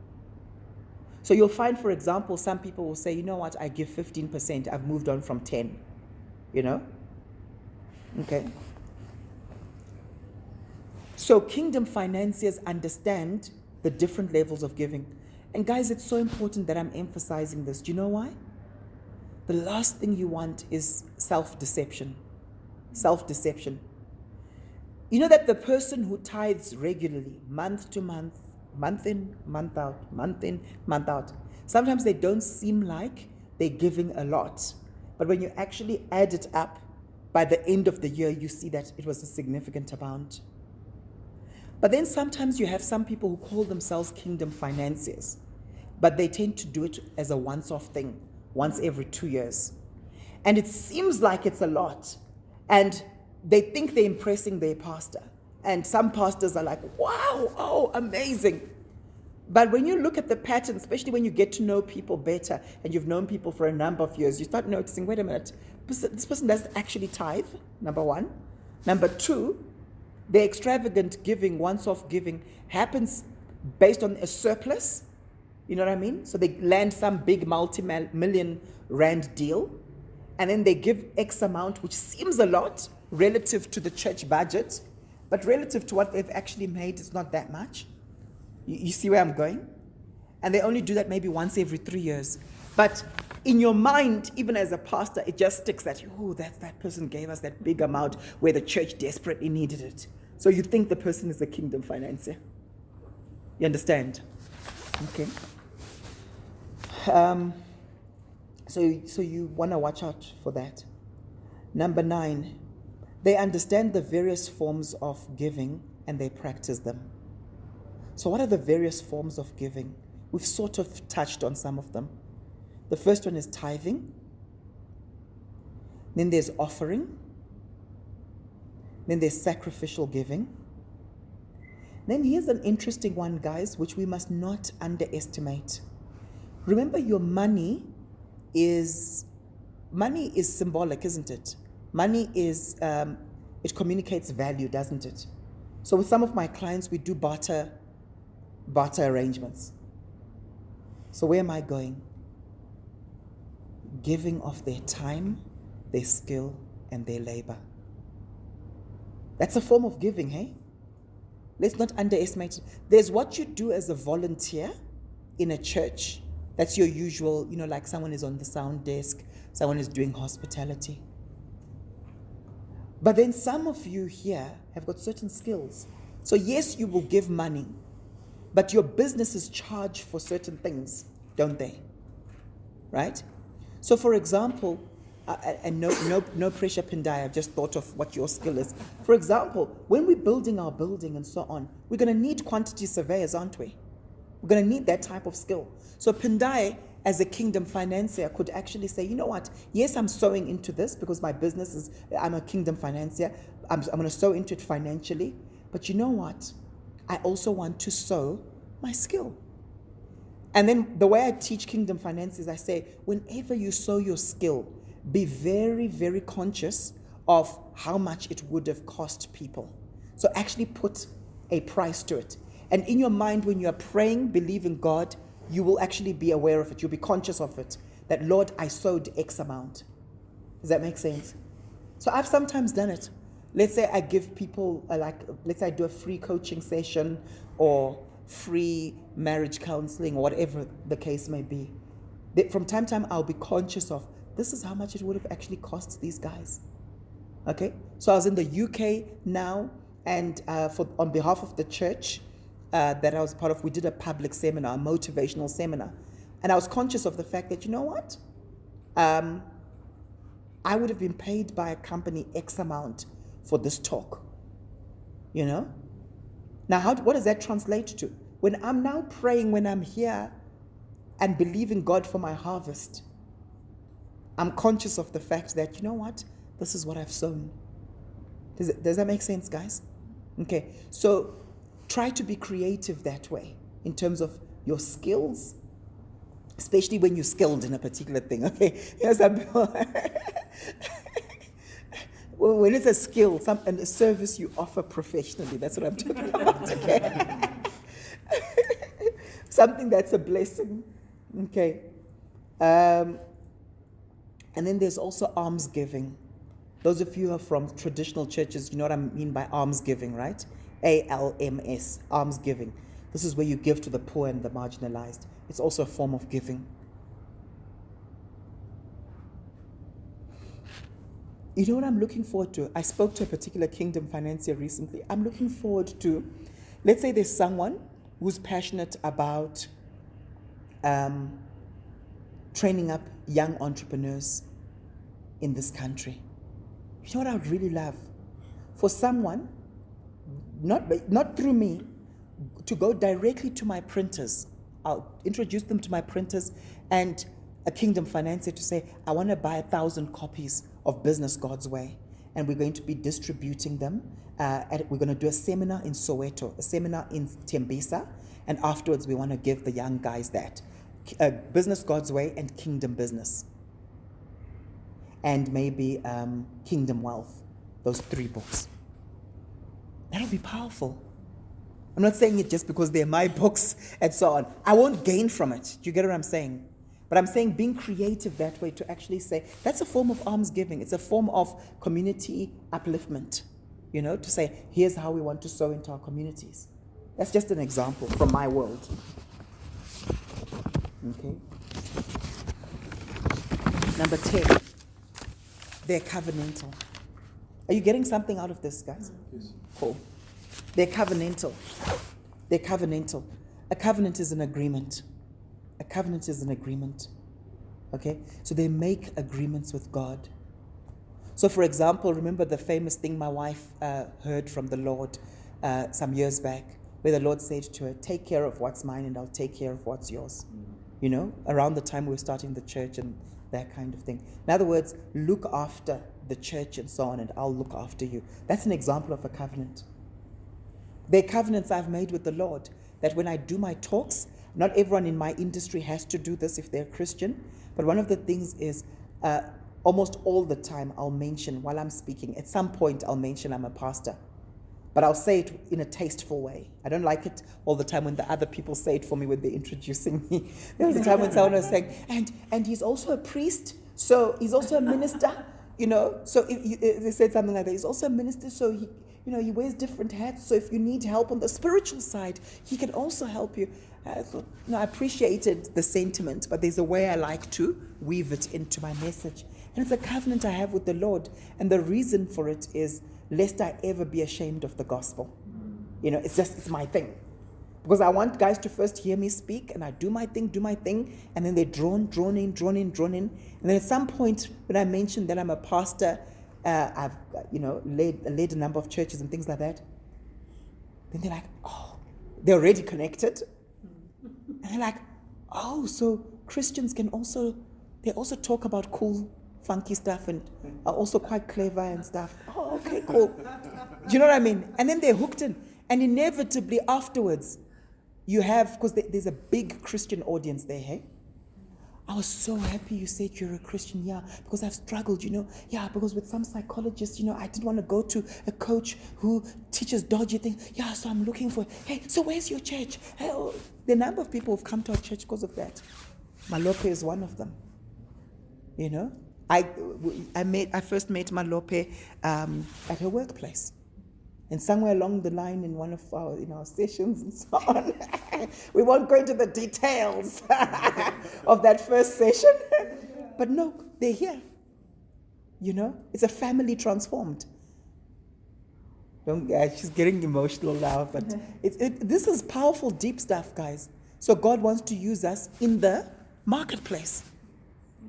So you'll find, for example, some people will say, you know what, I give 15%, I've moved on from 10, you know? Okay. So kingdom financiers understand the different levels of giving. And guys, it's so important that I'm emphasizing this. Do you know why? The last thing you want is self-deception. Self-deception. You know that the person who tithes regularly, month to month, month in, month out, month in, month out, sometimes they don't seem like they're giving a lot. But when you actually add it up, by the end of the year, you see that it was a significant amount. But then sometimes you have some people who call themselves kingdom financiers, but they tend to do it as a once-off thing, once every 2 years. And it seems like it's a lot. And they think they're impressing their pastor. And some pastors are like, wow, oh, amazing. But when you look at the pattern, especially when you get to know people better and you've known people for a number of years, you start noticing, wait a minute, this person doesn't actually tithe, number one. Number two, the extravagant giving, once-off giving, happens based on a surplus. You know what I mean? So they land some big multi-million rand deal, and then they give X amount, which seems a lot relative to the church budget, but relative to what they've actually made, it's not that much. You see where I'm going? And they only do that maybe once every 3 years. But in your mind, even as a pastor, it just sticks that, oh, that person gave us that big amount where the church desperately needed it. So you think the person is a kingdom financier. You understand? Okay. So you want to watch out for that. Number 9, they understand the various forms of giving and they practice them. So what are the various forms of giving? We've sort of touched on some of them. The first one is tithing. Then there's offering. Then there's sacrificial giving. Then here's an interesting one, guys, which we must not underestimate. Remember, your money is symbolic, isn't it? Money is, it communicates value, doesn't it? So with some of my clients, we do barter arrangements. So where am I going? Giving of their time, their skill, and their labor. That's a form of giving, hey? Let's not underestimate it. There's what you do as a volunteer in a church. That's your usual, like someone is on the sound desk, someone is doing hospitality. But then some of you here have got certain skills. So yes, you will give money, but your businesses charge for certain things, don't they? Right? So for example, and no pressure, Pindai, I've just thought of what your skill is. For example, when we're building our building and so on, we're going to need quantity surveyors, aren't we? We're going to need that type of skill. So Pindai, as a kingdom financier, could actually say, you know what, yes, I'm sowing into this because my business is, I'm a kingdom financier. I'm going to sow into it financially. But you know what? I also want to sow my skill. And then the way I teach kingdom finance is I say, whenever you sow your skill, be very, very conscious of how much it would have cost people. So actually put a price to it. And in your mind, when you are praying, believing God, you will actually be aware of it. You'll be conscious of it. That, Lord, I sowed X amount. Does that make sense? So I've sometimes done it. Let's say I give people, let's say I do a free coaching session or free marriage counseling or whatever the case may be. From time to time, I'll be conscious of, this is how much it would have actually cost these guys. Okay? So I was in the UK now, and on behalf of the church that I was part of, we did a public seminar, a motivational seminar. And I was conscious of the fact that, you know what? I would have been paid by a company X amount for this talk. You know? Now, what does that translate to? When I'm now praying, when I'm here and believing God for my harvest, I'm conscious of the fact that, you know what? This is what I've sown. Does that make sense, guys? Okay, so try to be creative that way in terms of your skills, especially when you're skilled in a particular thing. Okay, some people, well, when it's a skill, and a service you offer professionally, that's what I'm talking about. Okay, something that's a blessing. Okay, and then there's also almsgiving. Those of you who are from traditional churches, you know what I mean by almsgiving, right? ALMS, almsgiving. This is where you give to the poor and the marginalized. It's also a form of giving. You know what I'm looking forward to? I spoke to a particular kingdom financier recently. I'm looking forward to, let's say there's someone who's passionate about training up young entrepreneurs in this country. You know what I would really love? For someone, not through me, to go directly to my printers. I'll introduce them to my printers and a kingdom financier to say, I want to buy 1,000 copies of Business God's Way. And we're going to be distributing them. We're going to do a seminar in Soweto, a seminar in Tembisa. And afterwards, we want to give the young guys that. Business God's Way and Kingdom Business. And maybe Kingdom Wealth, those 3 books. That'll be powerful. I'm not saying it just because they're my books and so on. I won't gain from it. Do you get what I'm saying? But I'm saying being creative that way to actually say, that's a form of almsgiving. It's a form of community upliftment, to say, here's how we want to sow into our communities. That's just an example from my world. Okay. Number 10. They're covenantal. Are you getting something out of this, guys? Yes. Cool. They're covenantal. They're covenantal. A covenant is an agreement. A covenant is an agreement. Okay? So they make agreements with God. So for example, remember the famous thing my wife heard from the Lord some years back, where the Lord said to her, take care of what's mine and I'll take care of what's yours. Around the time we were starting the church and that kind of thing. In other words, look after the church and so on, and I'll look after you. That's an example of a covenant. They're covenants I've made with the Lord, that when I do my talks, not everyone in my industry has to do this if they're Christian, but one of the things is almost all the time I'll mention while I'm speaking, at some point I'll mention I'm a pastor. But I'll say it in a tasteful way. I don't like it all the time when the other people say it for me when they're introducing me. There was a time when someone was saying, and he's also a priest, so he's also a minister, So if they said something like that, he's also a minister, so he wears different hats. So if you need help on the spiritual side, he can also help you. I thought, I appreciated the sentiment, but there's a way I like to weave it into my message. And it's a covenant I have with the Lord. And the reason for it is, lest I ever be ashamed of the gospel. It's my thing. Because I want guys to first hear me speak, and I do my thing, and then they're drawn in. And then at some point, when I mention that I'm a pastor, I've led a number of churches and things like that, then they're like, oh, they're already connected. And they're like, oh, so Christians they also talk about cool, funky stuff and are also quite clever and stuff. Oh, okay, cool. Do you know what I mean? And then they're hooked in. And inevitably afterwards, you have, because there's a big Christian audience there, hey? I was so happy you said you're a Christian, because I've struggled, because with some psychologists, I didn't want to go to a coach who teaches dodgy things. So I'm looking for, hey, so where's your church? Hey, the number of people who've come to our church because of that. Malope is one of them, I first met Malope at her workplace. And somewhere along the line in one of our sessions and so on, we won't go into the details of that first session. But no, they're here. It's a family transformed. She's getting emotional now, but this is powerful, deep stuff, guys. So God wants to use us in the marketplace,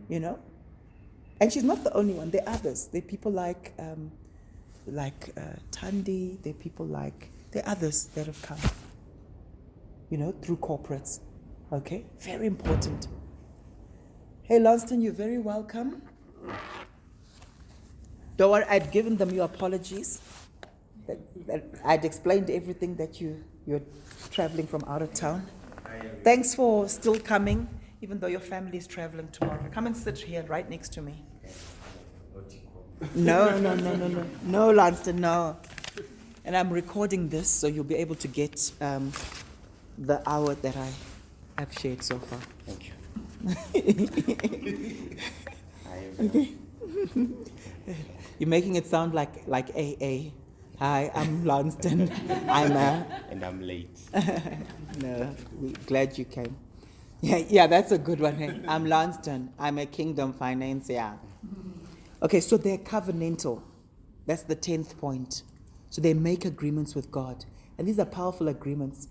And she's not the only one. There are others. There are people like Tandy. There are others that have come, through corporates. Okay? Very important. Hey, Lanston, you're very welcome. Don't worry, I'd given them your apologies. I'd explained everything that you're traveling from out of town. Thanks for still coming, even though your family is traveling tomorrow. Come and sit here right next to me. No, Lanston, no. And I'm recording this, so you'll be able to get the hour that I have shared so far. Thank you. Okay. You're making it sound like AA. Hi, I'm Lanston. And I'm late. No, we're glad you came. Yeah, that's a good one. Hey? I'm Lanston. I'm a kingdom financier. Okay, so they're covenantal. That's the 10th point. So they make agreements with God. And these are powerful agreements.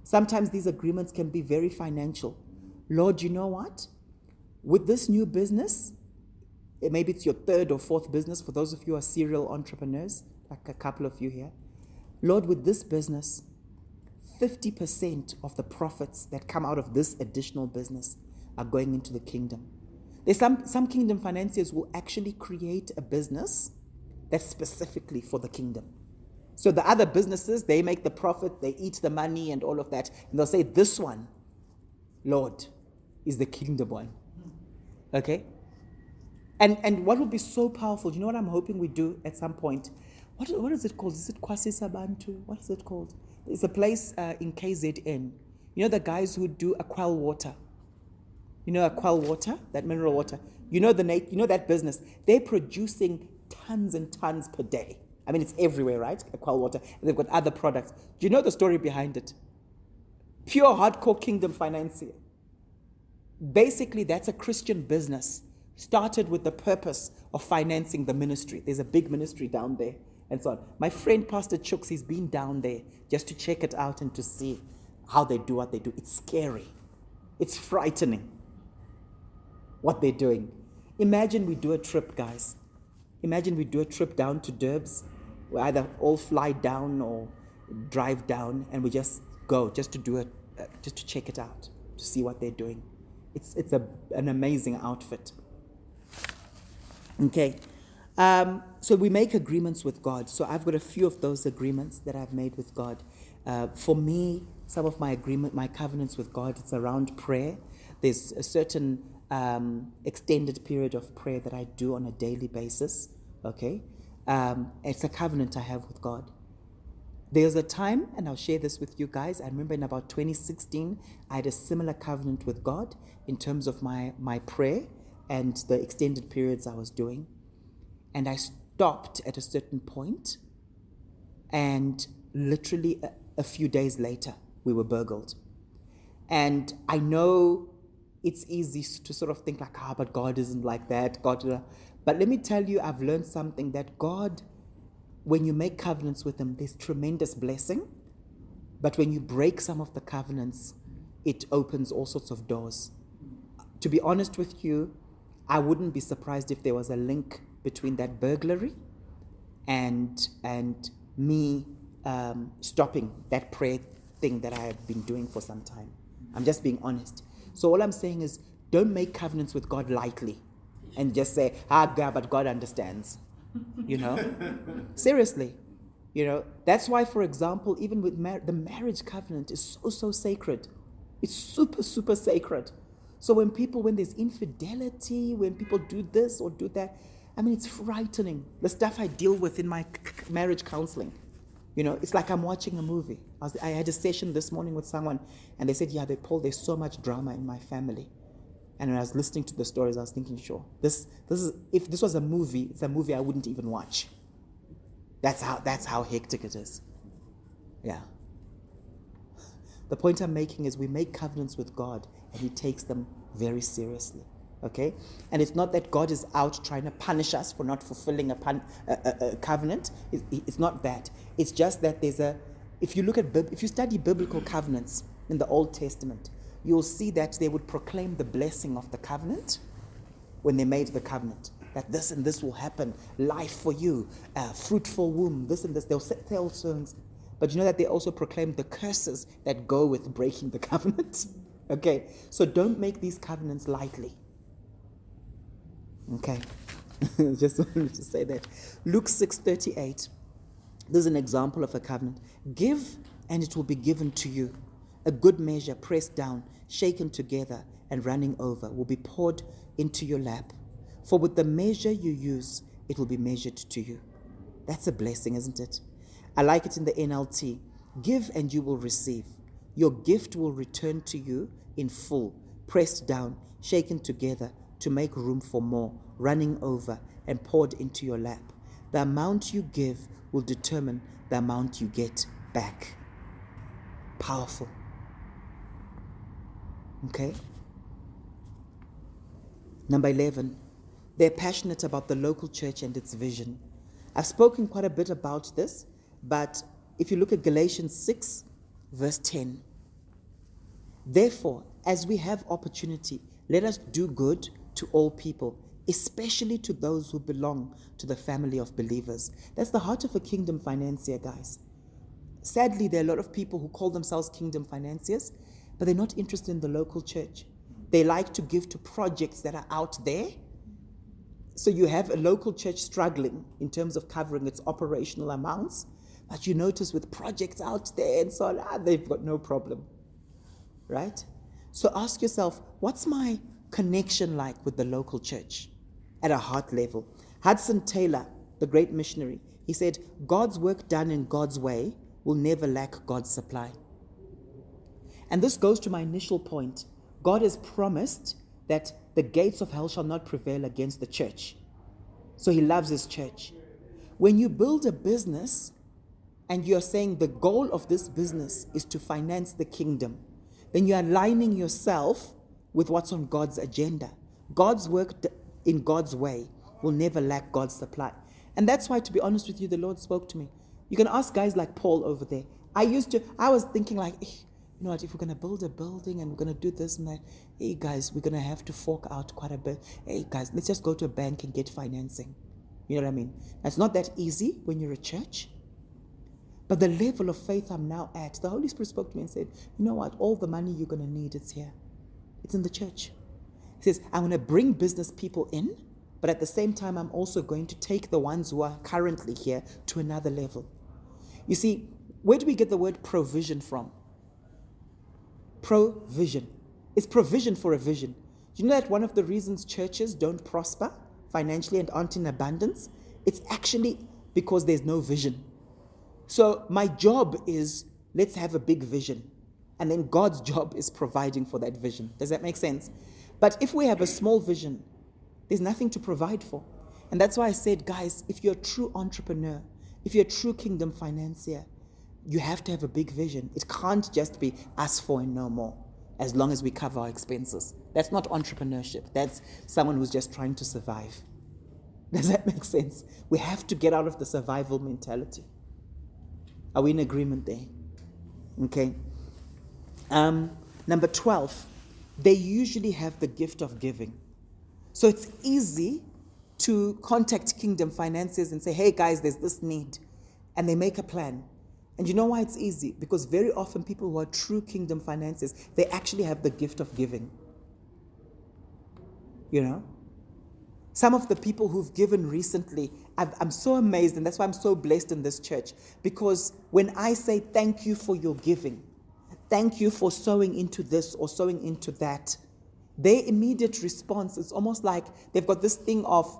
Sometimes these agreements can be very financial. Lord, you know what? With this new business, maybe it's your third or fourth business for those of you who are serial entrepreneurs, like a couple of you here. Lord, with this business, 50% of the profits that come out of this additional business are going into the kingdom. There's some kingdom financiers will actually create a business that's specifically for the kingdom. So the other businesses, they make the profit, they eat the money and all of that. And they'll say, this one, Lord, is the kingdom one. Okay? And what will be so powerful, you know what I'm hoping we do at some point? What is it called? Is it Kwasi Sabantu? What is it called? It's a place in KZN. You know the guys who do Aqual Water? You know Aqual Water, that mineral water? You know that business? They're producing tons and tons per day. I mean, it's everywhere, right? Aqual Water. And they've got other products. Do you know the story behind it? Pure hardcore kingdom financier. Basically, that's a Christian business. Started with the purpose of financing the ministry. There's a big ministry down there and so on. My friend Pastor Chooks, he's been down there just to check it out and to see how they do what they do. It's scary. It's frightening what they're doing. Imagine we do a trip, guys. Imagine we do a trip down to Durbs. We either all fly down or drive down, and we just go just to do it, just to check it out, to see what they're doing. It's an amazing outfit. Okay, so we make agreements with God. So I've got a few of those agreements that I've made with God. For me, some of my covenants with God, it's around prayer. There's a certain extended period of prayer that I do on a daily basis. Okay, it's a covenant I have with God. There's a time, and I'll share this with you guys. I remember in about 2016, I had a similar covenant with God in terms of my prayer and the extended periods I was doing. And I stopped at a certain point, and literally a few days later, we were burgled. And I know it's easy to sort of think like, but God isn't like that. But let me tell you, I've learned something that God, when you make covenants with Him, there's tremendous blessing. But when you break some of the covenants, it opens all sorts of doors. To be honest with you, I wouldn't be surprised if there was a link between that burglary and me stopping that prayer thing that I have been doing for some time. I'm just being honest. So all I'm saying is, don't make covenants with God lightly and just say, God, but God understands. You know? Seriously. You know, that's why, for example, even with the marriage covenant is so sacred. It's super, super sacred. So when there's infidelity, when people do this or do that, I mean, it's frightening. The stuff I deal with in my marriage counseling, you know, it's like I'm watching a movie. I had a session this morning with someone, and they said, Paul, there's so much drama in my family. And when I was listening to the stories, I was thinking, sure, this is, if this was a movie, it's a movie I wouldn't even watch. That's how hectic it is. Yeah. The point I'm making is we make covenants with God, and He takes them very seriously. Okay? And it's not that God is out trying to punish us for not fulfilling a covenant. It's not that. It's just that if you study biblical covenants in the Old Testament, you'll see that they would proclaim the blessing of the covenant when they made the covenant. That this and this will happen, life for you, fruitful womb, this and this. They'll tell things. But you know that they also proclaim the curses that go with breaking the covenant? Okay, so don't make these covenants lightly. Okay, just wanted to say that. Luke 6:38. This is an example of a covenant. Give, and it will be given to you. A good measure, pressed down, shaken together, and running over, will be poured into your lap. For with the measure you use, it will be measured to you. That's a blessing, isn't it? I like it in the NLT. Give, and you will receive. Your gift will return to you in full, pressed down, shaken together, to make room for more, running over, and poured into your lap. The amount you give will determine the amount you get back. Powerful. Okay? Number 11, they're passionate about the local church and its vision. I've spoken quite a bit about this, but if you look at Galatians 6, verse 10, therefore, as we have opportunity, let us do good to all people, especially to those who belong to the family of believers. That's the heart of a kingdom financier, guys. Sadly, there are a lot of people who call themselves kingdom financiers, but they're not interested in the local church. They like to give to projects that are out there. So you have a local church struggling in terms of covering its operational amounts, but you notice with projects out there and so on, they've got no problem, right? So ask yourself, what's my connection like with the local church at a heart level? Hudson Taylor, the great missionary, he said, God's work done in God's way will never lack God's supply. And this goes to my initial point. God has promised that the gates of hell shall not prevail against the church. So he loves his church. When you build a business and you're saying the goal of this business is to finance the kingdom, then you're aligning yourself with what's on God's agenda. God's work in God's way will never lack God's supply. And that's why, to be honest with you, the Lord spoke to me. You can ask guys like Paul over there. I was thinking like, you know what, if we're going to build a building and we're going to do this and that, hey guys, we're going to have to fork out quite a bit. Hey guys, let's just go to a bank and get financing. You know what I mean? It's not that easy when you're a church. But the level of faith I'm now at, the Holy Spirit spoke to me and said, you know what, all the money you're going to need, it's here. It's in the church. He says, I'm going to bring business people in, but at the same time, I'm also going to take the ones who are currently here to another level. You see, where do we get the word provision from? Provision. It's provision for a vision. Do you know that one of the reasons churches don't prosper financially and aren't in abundance? It's actually because there's no vision. So my job is, let's have a big vision. And then God's job is providing for that vision. Does that make sense? But if we have a small vision, there's nothing to provide for. And that's why I said, guys, if you're a true entrepreneur, if you're a true kingdom financier, you have to have a big vision. It can't just be us four and no more, as long as we cover our expenses. That's not entrepreneurship. That's someone who's just trying to survive. Does that make sense? We have to get out of the survival mentality. Are we in agreement there? Okay. Number 12, they usually have the gift of giving. So it's easy to contact kingdom financiers and say, hey guys, there's this need. And they make a plan. And you know why it's easy? Because very often people who are true kingdom financiers, they actually have the gift of giving. You know? Some of the people who've given recently, I'm so amazed, and that's why I'm so blessed in this church. Because when I say thank you for your giving, thank you for sowing into this or sowing into that, their immediate response is almost like they've got this thing of,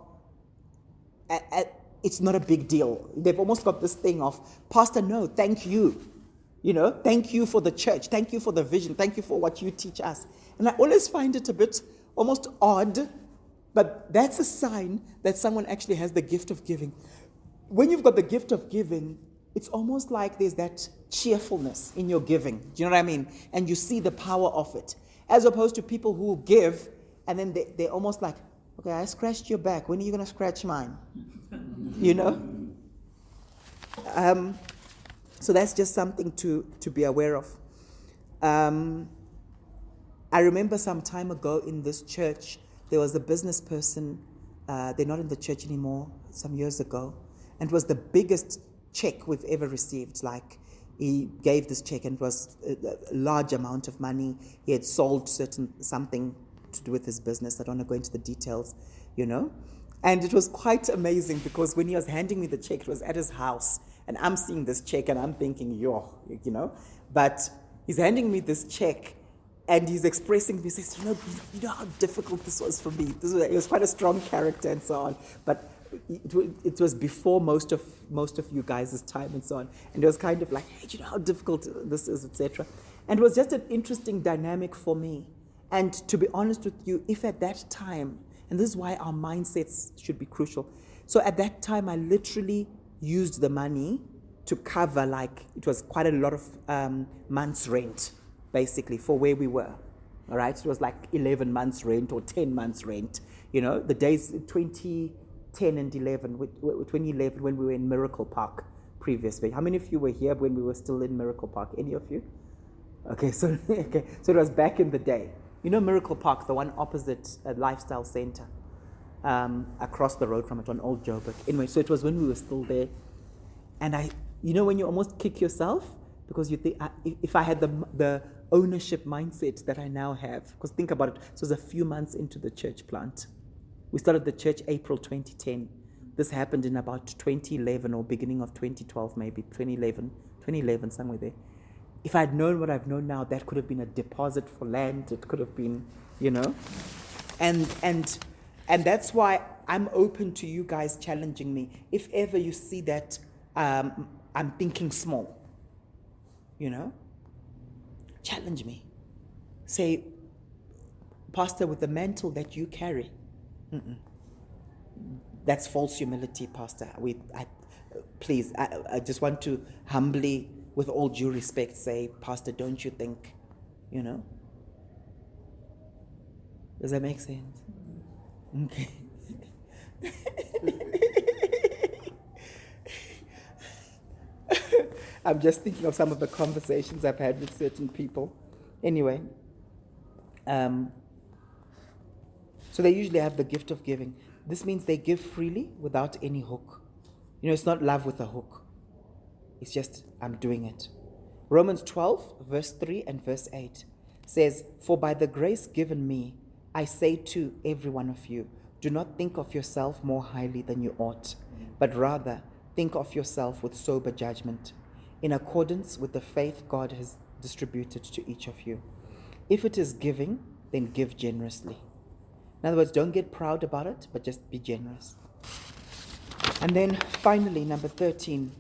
it's not a big deal. They've almost got this thing of, Pastor, no, thank you. You know, thank you for the church. Thank you for the vision. Thank you for what you teach us. And I always find it a bit almost odd, but that's a sign that someone actually has the gift of giving. When you've got the gift of giving, it's almost like there's that cheerfulness in your giving. Do you know what I mean? And you see the power of it. As opposed to people who give, and then they're almost like, okay, I scratched your back. When are you going to scratch mine? You know? So that's just something to be aware of. I remember some time ago in this church, there was a business person, they're not in the church anymore, some years ago, and it was the biggest check we've ever received. Like, he gave this check and it was a large amount of money. He had sold something to do with his business. I don't want to go into the details, you know. And it was quite amazing because when he was handing me the check, it was at his house. And I'm seeing this check and I'm thinking, but he's handing me this check and he's expressing to me, he says, you know how difficult this was for me. It was quite a strong character and so on. But it was before most of you guys' time and so on. And it was kind of like, hey, you know how difficult this is, etc. And it was just an interesting dynamic for me. And to be honest with you, if at that time, and this is why our mindsets should be crucial. So at that time, I literally used the money to cover, it was quite a lot of months' rent, basically, for where we were. All right? It was like 11 months' rent or 10 months' rent. The days 2010 and 2011 when we were in Miracle Park previously. How many of you were here when we were still in Miracle Park? Any of you? Okay, so it was back in the day. Miracle Park, the one opposite a lifestyle center, across the road from it on Old Joburg. Anyway, so it was when we were still there. And when you almost kick yourself because you think, if I had the ownership mindset that I now have, because think about it, so it was a few months into the church plant. We started the church April 2010. This happened in about 2011 or beginning of 2012, maybe 2011, somewhere there. If I had known what I've known now, that could have been a deposit for land. It could have been, and that's why I'm open to you guys challenging me. If ever you see that I'm thinking small, challenge me. Say, Pastor, with the mantle that you carry, that's false humility, Pastor. Please, I just want to humbly, with all due respect, say, Pastor, don't you think, Does that make sense? Okay. I'm just thinking of some of the conversations I've had with certain people. Anyway, so they usually have the gift of giving. This means they give freely without any hook. It's not love with a hook. It's just, I'm doing it. Romans 12, verse 3 and verse 8 says, "For by the grace given me, I say to every one of you, do not think of yourself more highly than you ought, but rather think of yourself with sober judgment, in accordance with the faith God has distributed to each of you. If it is giving, then give generously." In other words, don't get proud about it, but just be generous. And then finally, number 13,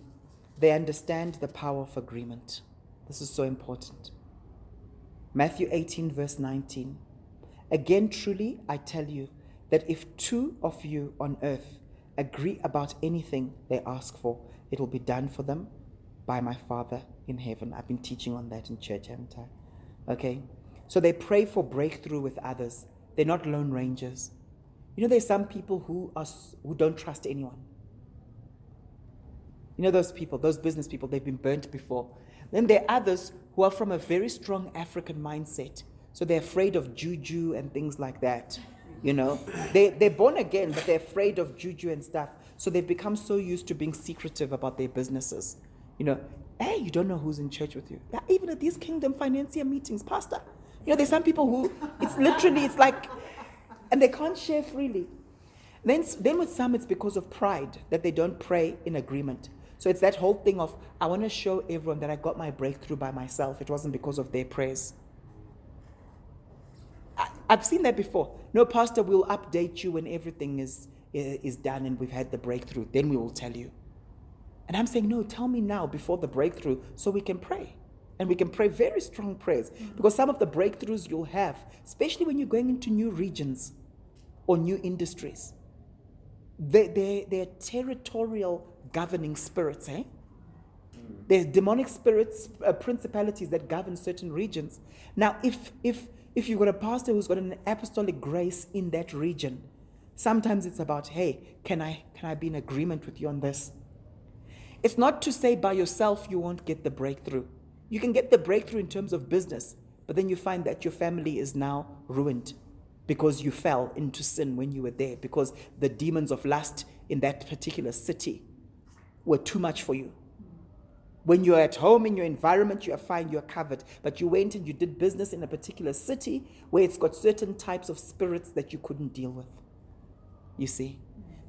they understand the power of agreement. This is so important. Matthew 18, verse 19. "Again, truly, I tell you that if two of you on earth agree about anything they ask for, it will be done for them by my Father in heaven." I've been teaching on that in church, haven't I? Okay. So they pray for breakthrough with others. They're not lone rangers. There's some people who don't trust anyone. Those people, those business people, they've been burnt before. Then there are others who are from a very strong African mindset. So they're afraid of juju and things like that. They're born again, but they're afraid of juju and stuff. So they've become so used to being secretive about their businesses. Hey, you don't know who's in church with you. Even at these Kingdom Financier meetings, Pastor. There's some people who, it's like, and they can't share freely. Then with some, it's because of pride that they don't pray in agreement. So it's that whole thing of, I want to show everyone that I got my breakthrough by myself. It wasn't because of their prayers. I've seen that before. No, Pastor, we'll update you when everything is done and we've had the breakthrough. Then we will tell you. And I'm saying, no, tell me now before the breakthrough so we can pray. And we can pray very strong prayers. Because some of the breakthroughs you'll have, especially when you're going into new regions or new industries, they're territorial governing spirits, eh? There's demonic spirits, principalities that govern certain regions. Now, if you've got a pastor who's got an apostolic grace in that region, sometimes it's about, hey, can I be in agreement with you on this? It's not to say by yourself you won't get the breakthrough. You can get the breakthrough in terms of business, but then you find that your family is now ruined because you fell into sin when you were there, because the demons of lust in that particular city were too much for you. When you're at home in your environment, you are fine, you're covered. But you went and you did business in a particular city where it's got certain types of spirits that you couldn't deal with. You see?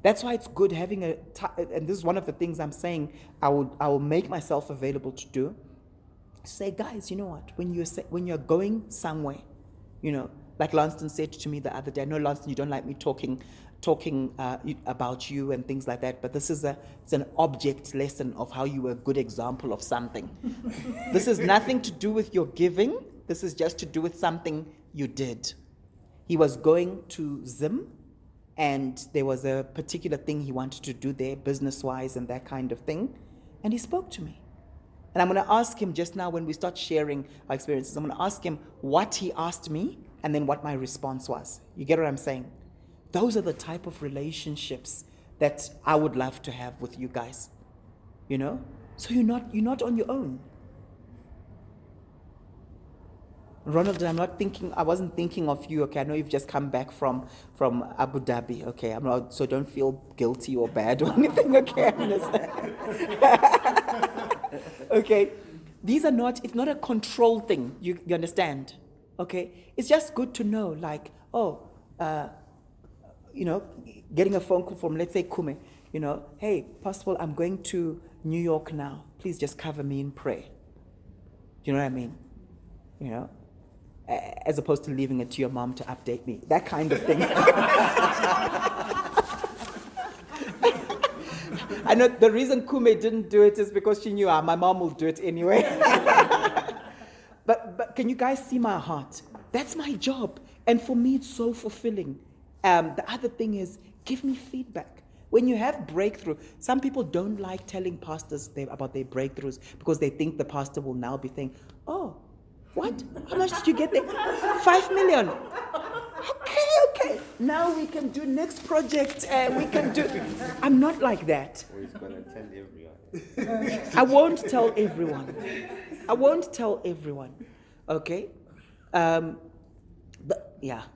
That's why it's good having and this is one of the things I'm saying I will make myself available to do. Say, guys, you know what? When you're going somewhere, like Lanston said to me the other day, I know, Lanston, you don't like me talking about you and things like that, but this is it's an object lesson of how you were a good example of something. This is nothing to do with your giving. This is just to do with something you did. He was going to Zim, and there was a particular thing he wanted to do there, business-wise and that kind of thing, and he spoke to me. And I'm going to ask him just now when we start sharing our experiences, I'm going to ask him what he asked me and then what my response was. You get what I'm saying? Those are the type of relationships that I would love to have with you guys. So you're not on your own. Ronald, I wasn't thinking of you, okay? I know you've just come back from Abu Dhabi, okay? So don't feel guilty or bad or anything, okay? Okay? It's not a control thing, you understand? Okay? It's just good to know, like, getting a phone call from, let's say, Kume, hey, Pastor, I'm going to New York now. Please just cover me in prayer. Do you know what I mean? As opposed to leaving it to your mom to update me. That kind of thing. I know the reason Kume didn't do it is because she knew my mom will do it anyway. But can you guys see my heart? That's my job. And for me, it's so fulfilling. The other thing is, give me feedback. When you have breakthrough, some people don't like telling pastors about their breakthroughs because they think the pastor will now be saying, oh, what? How much did you get there? 5 million. Okay. Now we can do next project. We can do. I'm not like that. Or he's going to tell everyone. I won't tell everyone. Okay?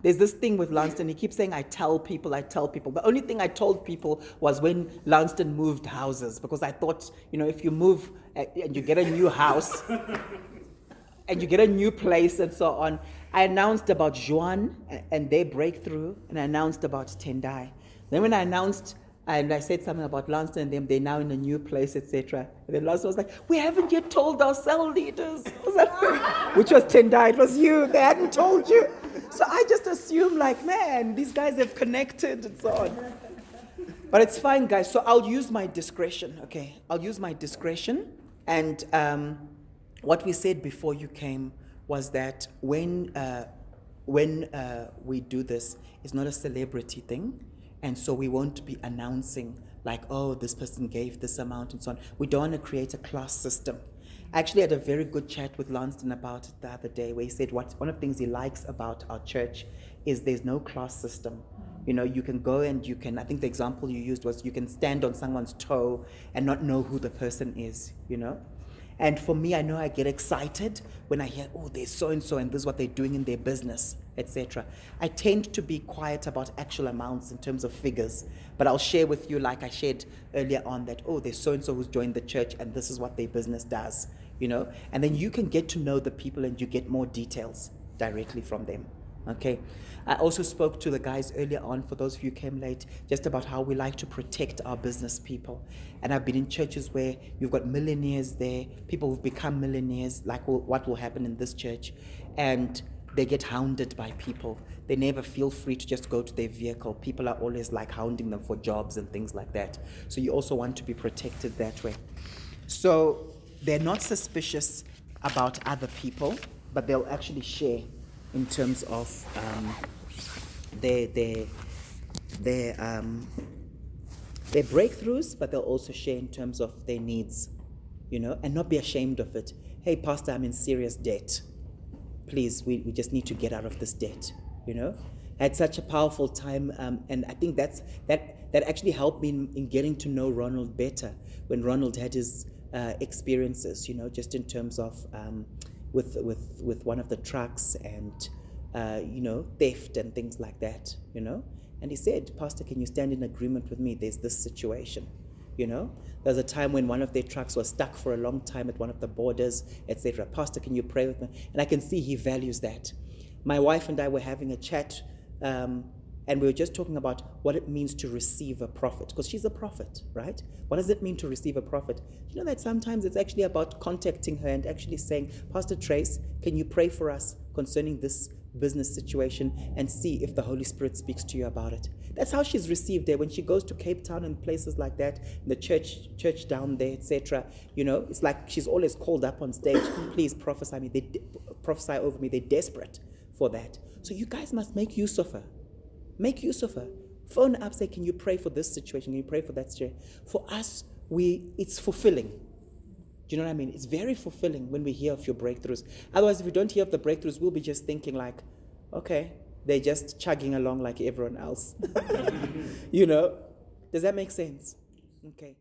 There's this thing with Lanston. He keeps saying, I tell people. The only thing I told people was when Lanston moved houses, because I thought, if you move and you get a new house and you get a new place and so on, I announced about Juan and their breakthrough, and I announced about Tendai. Then when I announced and I said something about Lanston and them, they're now in a new place, etc. And then Lanston was like, we haven't yet told our cell leaders. Which was Tendai, it was you, they hadn't told you. So I just assumed, like, man, these guys have connected and so on. But it's fine, guys. So I'll use my discretion, okay? I'll use my discretion. And what we said before you came was that when we do this, it's not a celebrity thing. And so we won't be announcing, like, oh, this person gave this amount and so on. We don't want to create a class system. I actually had a very good chat with Lanston about it the other day, where he said one of the things he likes about our church is there's no class system. You can go and I think the example you used was you can stand on someone's toe and not know who the person is, And for me, I know I get excited when I hear, oh, there's so-and-so and this is what they're doing in their business, etc. I tend to be quiet about actual amounts in terms of figures, but I'll share with you, like I shared earlier on, that, oh, there's so-and-so who's joined the church and this is what their business does, And then you can get to know the people and you get more details directly from them, okay? I also spoke to the guys earlier on, for those of you who came late, just about how we like to protect our business people. And I've been in churches where you've got millionaires there, people who've become millionaires, like what will happen in this church, and they get hounded by people. They never feel free to just go to their vehicle. People are always like hounding them for jobs and things like that. So you also want to be protected that way. So they're not suspicious about other people, but they'll actually share in terms of their breakthroughs, but they'll also share in terms of their needs, and not be ashamed of it. Hey, Pastor, I'm in serious debt. Please, we just need to get out of this debt, I had such a powerful time, and I think that actually helped me in getting to know Ronald better when Ronald had his experiences, just in terms of with one of the trucks and theft and things like that, And he said, Pastor, can you stand in agreement with me? There's this situation, There's a time when one of their trucks was stuck for a long time at one of the borders, etc. Pastor, can you pray with me? And I can see he values that. My wife and I were having a chat, And we were just talking about what it means to receive a prophet, because she's a prophet, right? What does it mean to receive a prophet? You know that sometimes it's actually about contacting her and actually saying, Pastor Trace, can you pray for us concerning this business situation and see if the Holy Spirit speaks to you about it? That's how she's received there when she goes to Cape Town and places like that, the church down there, etc. You know, it's like she's always called up on stage. Please prophesy me. Prophesy over me. They're desperate for that. So you guys must make use of her. Make use of her. Phone up, say, can you pray for this situation? Can you pray for that situation? For us, it's fulfilling. Do you know what I mean? It's very fulfilling when we hear of your breakthroughs. Otherwise, if we don't hear of the breakthroughs, we'll be just thinking like, okay, they're just chugging along like everyone else. You know? Does that make sense? Okay.